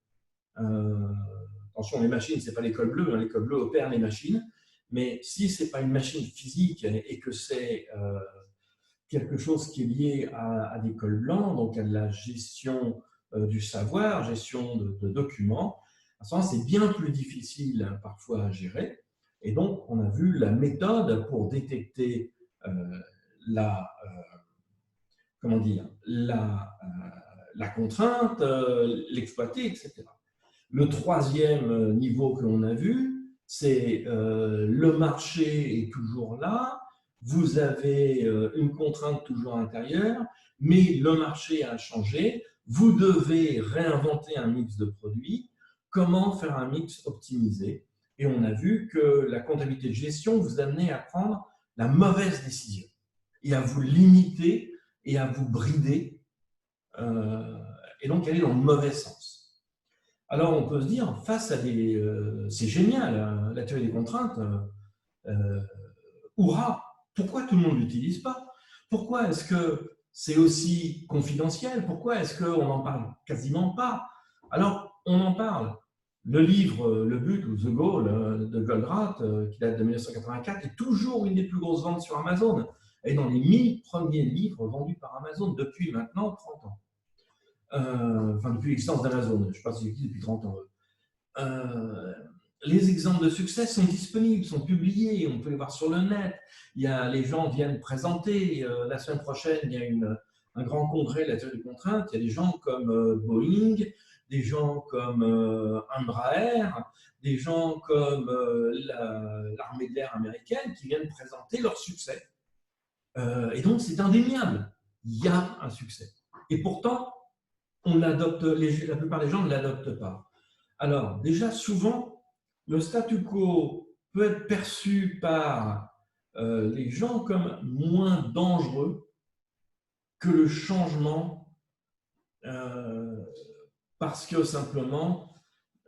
Attention, les machines, ce n'est pas les cols bleus, hein, les cols bleus opèrent les machines, mais si ce n'est pas une machine physique et que c'est quelque chose qui est lié à des cols blancs, donc à de la gestion du savoir, gestion de documents, à ce moment-là, c'est bien plus difficile parfois à gérer. Et donc, on a vu la méthode pour détecter la contrainte, l'exploiter, etc. Le troisième niveau que l'on a vu, c'est le marché est toujours là, vous avez une contrainte toujours intérieure, mais le marché a changé, vous devez réinventer un mix de produits. Comment faire un mix optimisé? Et on a vu que la comptabilité de gestion vous amenait à prendre la mauvaise décision et à vous limiter et à vous brider et donc aller dans le mauvais sens. Alors on peut se dire, face à des... c'est génial, la théorie des contraintes, hurrah, pourquoi tout le monde ne l'utilise pas? Pourquoi est-ce que c'est aussi confidentiel? Pourquoi est-ce qu'on n'en parle quasiment pas? Alors on en parle. Le livre Le But ou The Goal de Goldratt, qui date de 1984, est toujours une des plus grosses ventes sur Amazon. Et dans les 1000 premiers livres vendus par Amazon depuis maintenant 30 ans. Enfin, depuis l'existence d'Amazon, je ne sais pas si c'est depuis 30 ans. Les exemples de succès sont disponibles, sont publiés, on peut les voir sur le net. Les gens viennent présenter. La semaine prochaine, il y a un grand congrès de la théorie des contraintes. Il y a des gens comme Boeing, des gens comme Embraer, des gens comme l'armée de l'air américaine qui viennent présenter leur succès. Et donc, c'est indéniable. Il y a un succès. Et pourtant, la plupart des gens ne l'adoptent pas. Alors, déjà, souvent, le statu quo peut être perçu par les gens comme moins dangereux que le changement, parce que simplement,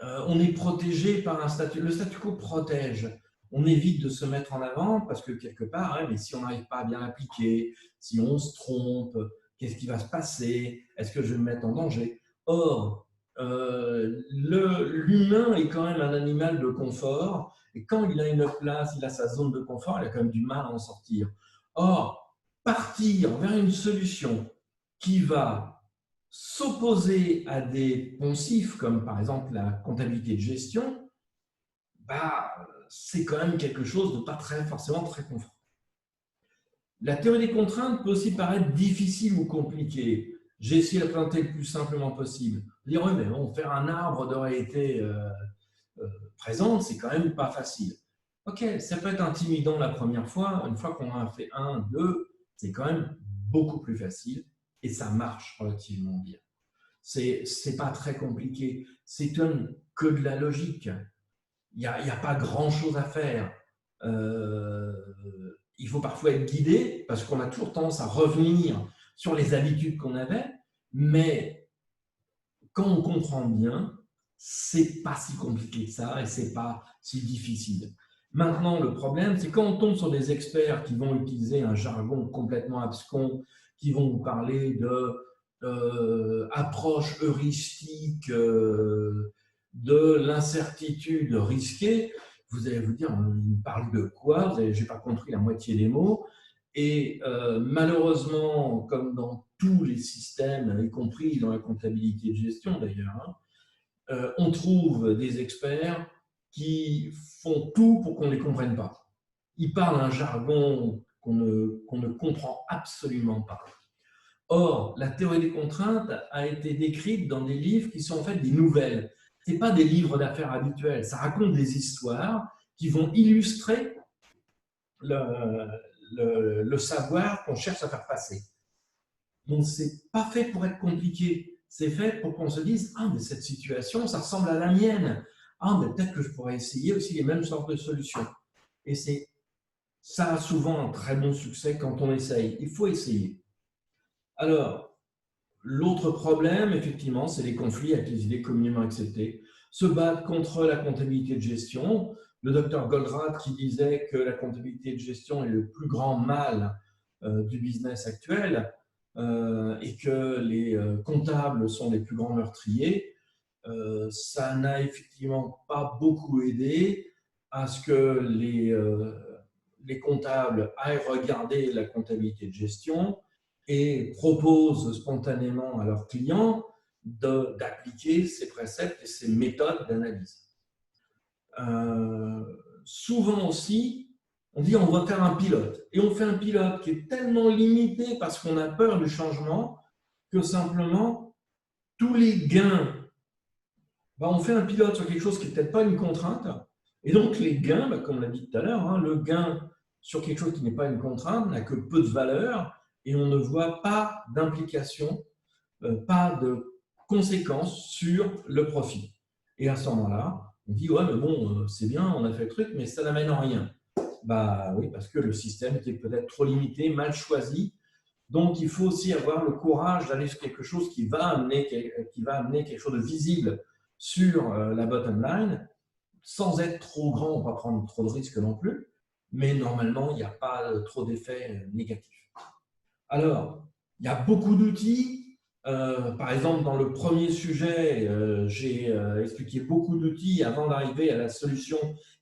on est protégé par un statut. Le statu quo protège. On évite de se mettre en avant parce que quelque part, mais si on n'arrive pas à bien l'appliquer, si on se trompe, qu'est-ce qui va se passer? Est-ce que je vais me mettre en danger? Or, l'humain est quand même un animal de confort, et quand il a une place, il a sa zone de confort, il a quand même du mal à en sortir. Or, partir vers une solution qui va s'opposer à des poncifs, comme par exemple la comptabilité de gestion, c'est quand même quelque chose de pas forcément très confortable. La théorie des contraintes peut aussi paraître difficile ou compliquée. J'ai essayé de la présenter le plus simplement possible. Dire, oui, mais bon, faire un arbre de réalité présente, c'est quand même pas facile. Ok, ça peut être intimidant la première fois. Une fois qu'on en a fait un, deux, c'est quand même beaucoup plus facile et ça marche relativement bien. C'est pas très compliqué. C'est que de la logique. Il n'y a pas grand-chose à faire. Il faut parfois être guidé parce qu'on a toujours tendance à revenir sur les habitudes qu'on avait, mais quand on comprend bien, c'est pas si compliqué que ça et c'est pas si difficile. Maintenant, le problème, c'est quand on tombe sur des experts qui vont utiliser un jargon complètement abscon, qui vont vous parler de approche heuristique, de l'incertitude risquée, vous allez vous dire, il me parle de quoi? Je n'ai pas compris la moitié des mots. Et malheureusement, comme dans tous les systèmes, y compris dans la comptabilité de gestion d'ailleurs, on trouve des experts qui font tout pour qu'on ne les comprenne pas. Ils parlent un jargon qu'on ne comprend absolument pas. Or, la théorie des contraintes a été décrite dans des livres qui sont en fait des nouvelles. Ce n'est pas des livres d'affaires habituels, ça raconte des histoires qui vont illustrer le savoir qu'on cherche à faire passer. Donc, ce n'est pas fait pour être compliqué, c'est fait pour qu'on se dise « Ah, mais cette situation, ça ressemble à la mienne. Ah, mais peut-être que je pourrais essayer aussi les mêmes sortes de solutions. » Et ça a souvent un très bon succès quand on essaye. Il faut essayer. Alors, l'autre problème, effectivement, c'est les conflits avec les idées communément acceptées. Se battre contre la comptabilité de gestion. Le docteur Goldratt qui disait que la comptabilité de gestion est le plus grand mal du business actuel et que les comptables sont les plus grands meurtriers, ça n'a effectivement pas beaucoup aidé à ce que les comptables aillent regarder la comptabilité de gestion et proposent spontanément à leurs clients d'appliquer ces préceptes et ces méthodes d'analyse. Souvent aussi, on dit on va faire un pilote. Et on fait un pilote qui est tellement limité parce qu'on a peur du changement que simplement, tous les gains, on fait un pilote sur quelque chose qui n'est peut-être pas une contrainte. Et donc, les gains, comme on l'a dit tout à l'heure, le gain sur quelque chose qui n'est pas une contrainte n'a que peu de valeur et on ne voit pas d'implication, pas de conséquences sur le profit. Et à ce moment-là, on dit, ouais, mais bon, c'est bien, on a fait le truc, mais ça n'amène en rien. Bah oui, parce que le système était peut-être trop limité, mal choisi. Donc, il faut aussi avoir le courage d'aller sur quelque chose qui va amener quelque chose de visible sur la bottom line, sans être trop grand, on ne va pas prendre trop de risques non plus, mais normalement, il n'y a pas trop d'effets négatifs. Alors, il y a beaucoup d'outils. Par exemple, dans le premier sujet, j'ai expliqué beaucoup d'outils avant d'arriver à la solution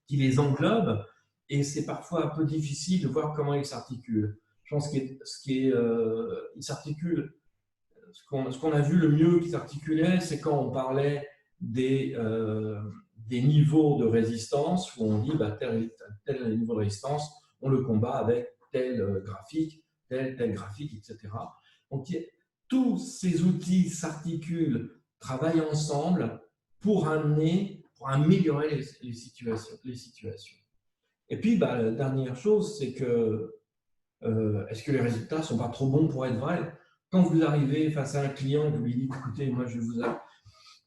qui les englobe, et c'est parfois un peu difficile de voir comment ils s'articulent. Je pense qu'ils s'articulent. Ce qu'on a vu le mieux qui s'articulait, c'est quand on parlait des niveaux de résistance, où on dit tel niveau de résistance, on le combat avec tel graphique, tel graphique, etc. Donc, tous ces outils s'articulent travaillent ensemble pour améliorer les situations. Et puis, la dernière chose, c'est que est-ce que les résultats ne sont pas trop bons pour être vrais? Quand vous arrivez face à un client, vous lui dites, écoutez, moi,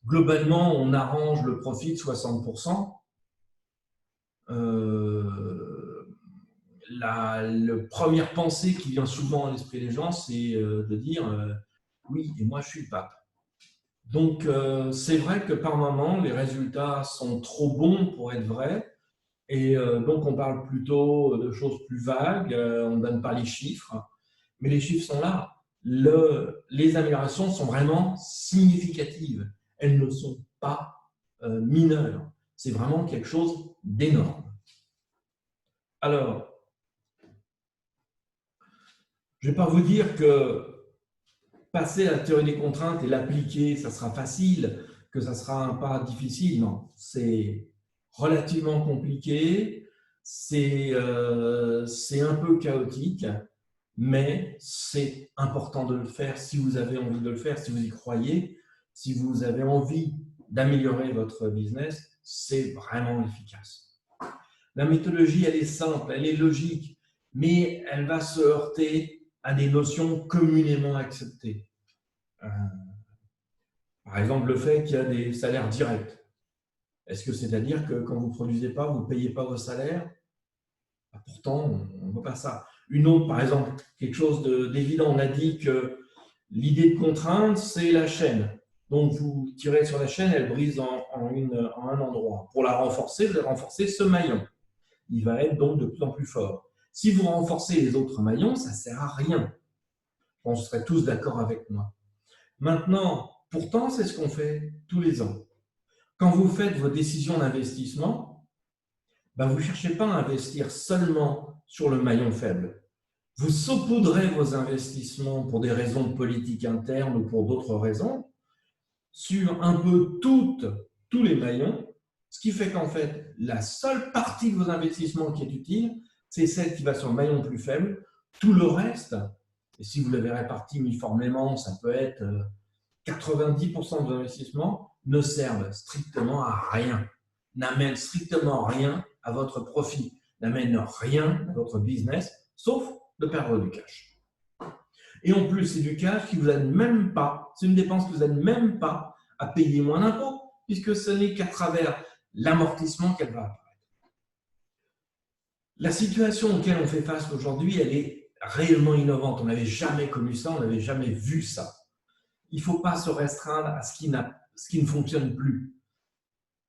globalement, on arrange le profit de 60%. La première pensée qui vient souvent à l'esprit des gens, c'est de dire oui, et moi, je suis le pape. Donc, c'est vrai que par moment, les résultats sont trop bons pour être vrais. Et donc, on parle plutôt de choses plus vagues, on ne donne pas les chiffres, mais les chiffres sont là. Les améliorations sont vraiment significatives. Elles ne sont pas mineures. C'est vraiment quelque chose d'énorme. Alors, je ne vais pas vous dire que passer à la théorie des contraintes et l'appliquer, ça sera facile, que ça sera un pas difficile. Non, c'est relativement compliqué, c'est un peu chaotique, mais c'est important de le faire si vous avez envie de le faire, si vous y croyez, si vous avez envie d'améliorer votre business, c'est vraiment efficace. La méthodologie, elle est simple, elle est logique, mais elle va se heurter à des notions communément acceptées. Par exemple, le fait qu'il y a des salaires directs. Est-ce que c'est-à-dire que quand vous ne produisez pas, vous ne payez pas vos salaires? Pourtant, on ne veut pas ça. Une autre, par exemple, quelque chose d'évident, on a dit que l'idée de contrainte, c'est la chaîne. Donc, vous tirez sur la chaîne, elle brise en un endroit. Pour la renforcer, vous allez renforcer ce maillon. Il va être donc de plus en plus fort. Si vous renforcez les autres maillons, ça ne sert à rien. On serait tous d'accord avec moi. Maintenant, pourtant, c'est ce qu'on fait tous les ans. Quand vous faites vos décisions d'investissement, vous ne cherchez pas à investir seulement sur le maillon faible. Vous saupoudrez vos investissements pour des raisons politiques internes ou pour d'autres raisons sur un peu tous les maillons, ce qui fait qu'en fait, la seule partie de vos investissements qui est utile, c'est celle qui va sur le maillon le plus faible. Tout le reste, et si vous l'avez réparti uniformément, ça peut être 90% de vos investissements, ne servent strictement à rien, n'amènent strictement rien à votre profit, n'amènent rien à votre business, sauf de perdre du cash. Et en plus, c'est du cash qui vous aide même pas, c'est une dépense qui vous aide même pas à payer moins d'impôts, puisque ce n'est qu'à travers l'amortissement qu'elle va apparaître. La situation auquel on fait face aujourd'hui, elle est réellement innovante. On n'avait jamais connu ça, on n'avait jamais vu ça. Il ne faut pas se restreindre à ce qui ne fonctionne plus.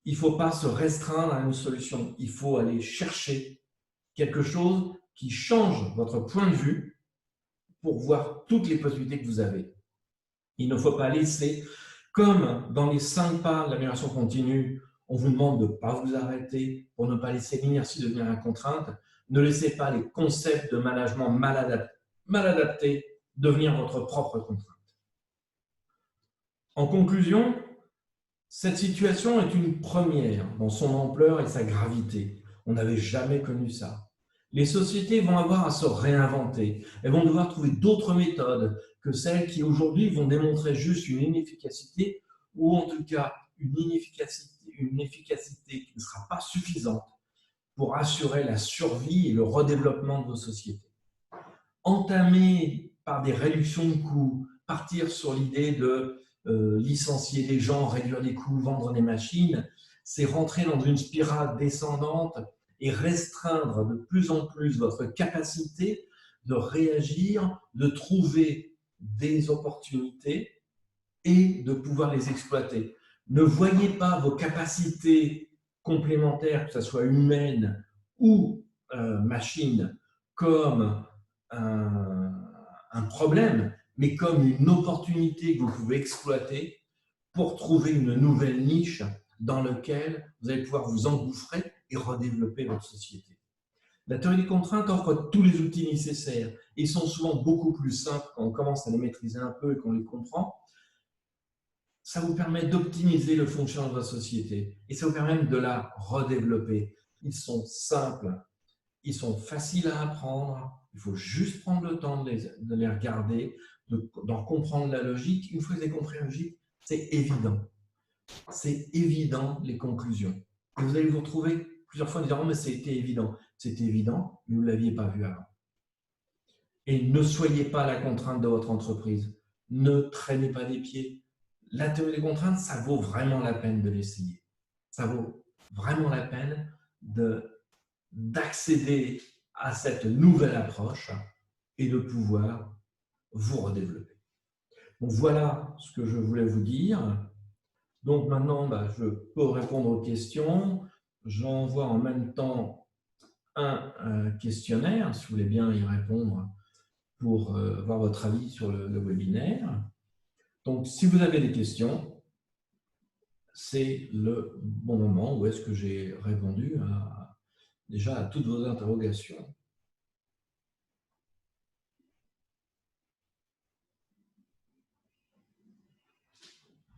Il ne faut pas se restreindre à une solution. Il faut aller chercher quelque chose qui change votre point de vue pour voir toutes les possibilités que vous avez. Il ne faut pas laisser, comme dans les 5 pas de l'amélioration continue, on vous demande de ne pas vous arrêter pour ne pas laisser l'inertie devenir une contrainte. Ne laissez pas les concepts de management mal adaptés devenir votre propre contrainte. En conclusion, cette situation est une première dans son ampleur et sa gravité. On n'avait jamais connu ça. Les sociétés vont avoir à se réinventer. Elles vont devoir trouver d'autres méthodes que celles qui aujourd'hui vont démontrer juste une inefficacité ou en tout cas une efficacité qui ne sera pas suffisante pour assurer la survie et le redéveloppement de vos sociétés. Entamer par des réductions de coûts, partir sur l'idée de licencier des gens, réduire les coûts, vendre des machines, c'est rentrer dans une spirale descendante et restreindre de plus en plus votre capacité de réagir, de trouver des opportunités et de pouvoir les exploiter. Ne voyez pas vos capacités complémentaires, que ce soit humaines ou machines, comme un problème, mais comme une opportunité que vous pouvez exploiter pour trouver une nouvelle niche dans laquelle vous allez pouvoir vous engouffrer et redévelopper votre société. La théorie des contraintes offre tous les outils nécessaires et sont souvent beaucoup plus simples quand on commence à les maîtriser un peu et qu'on les comprend. Ça vous permet d'optimiser le fonctionnement de votre société et ça vous permet de la redévelopper. Ils sont simples, ils sont faciles à apprendre, il faut juste prendre le temps de les regarder, d'en comprendre la logique. Une fois que vous avez compris la logique, C'est évident. C'est évident, les conclusions. Et vous allez vous retrouver plusieurs fois en disant « Oh, mais c'était évident ». C'était évident, mais vous ne l'aviez pas vu avant. Et ne soyez pas la contrainte de votre entreprise. Ne traînez pas des pieds. La théorie des contraintes, ça vaut vraiment la peine de l'essayer. Ça vaut vraiment la peine d'accéder à cette nouvelle approche et de pouvoir vous redévelopper. Donc voilà ce que je voulais vous dire. Donc maintenant, je peux répondre aux questions. J'envoie en même temps un questionnaire, si vous voulez bien y répondre, pour avoir votre avis sur le webinaire. Donc, si vous avez des questions, c'est le bon moment où est-ce que j'ai répondu déjà à toutes vos interrogations.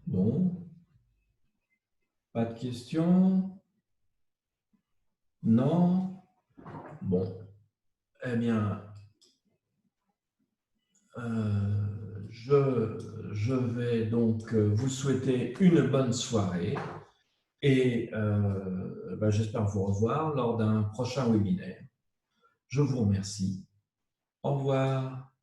Bon. Pas de questions? Non? Bon. Eh bien, je vais donc vous souhaiter une bonne soirée et j'espère vous revoir lors d'un prochain webinaire. Je vous remercie. Au revoir.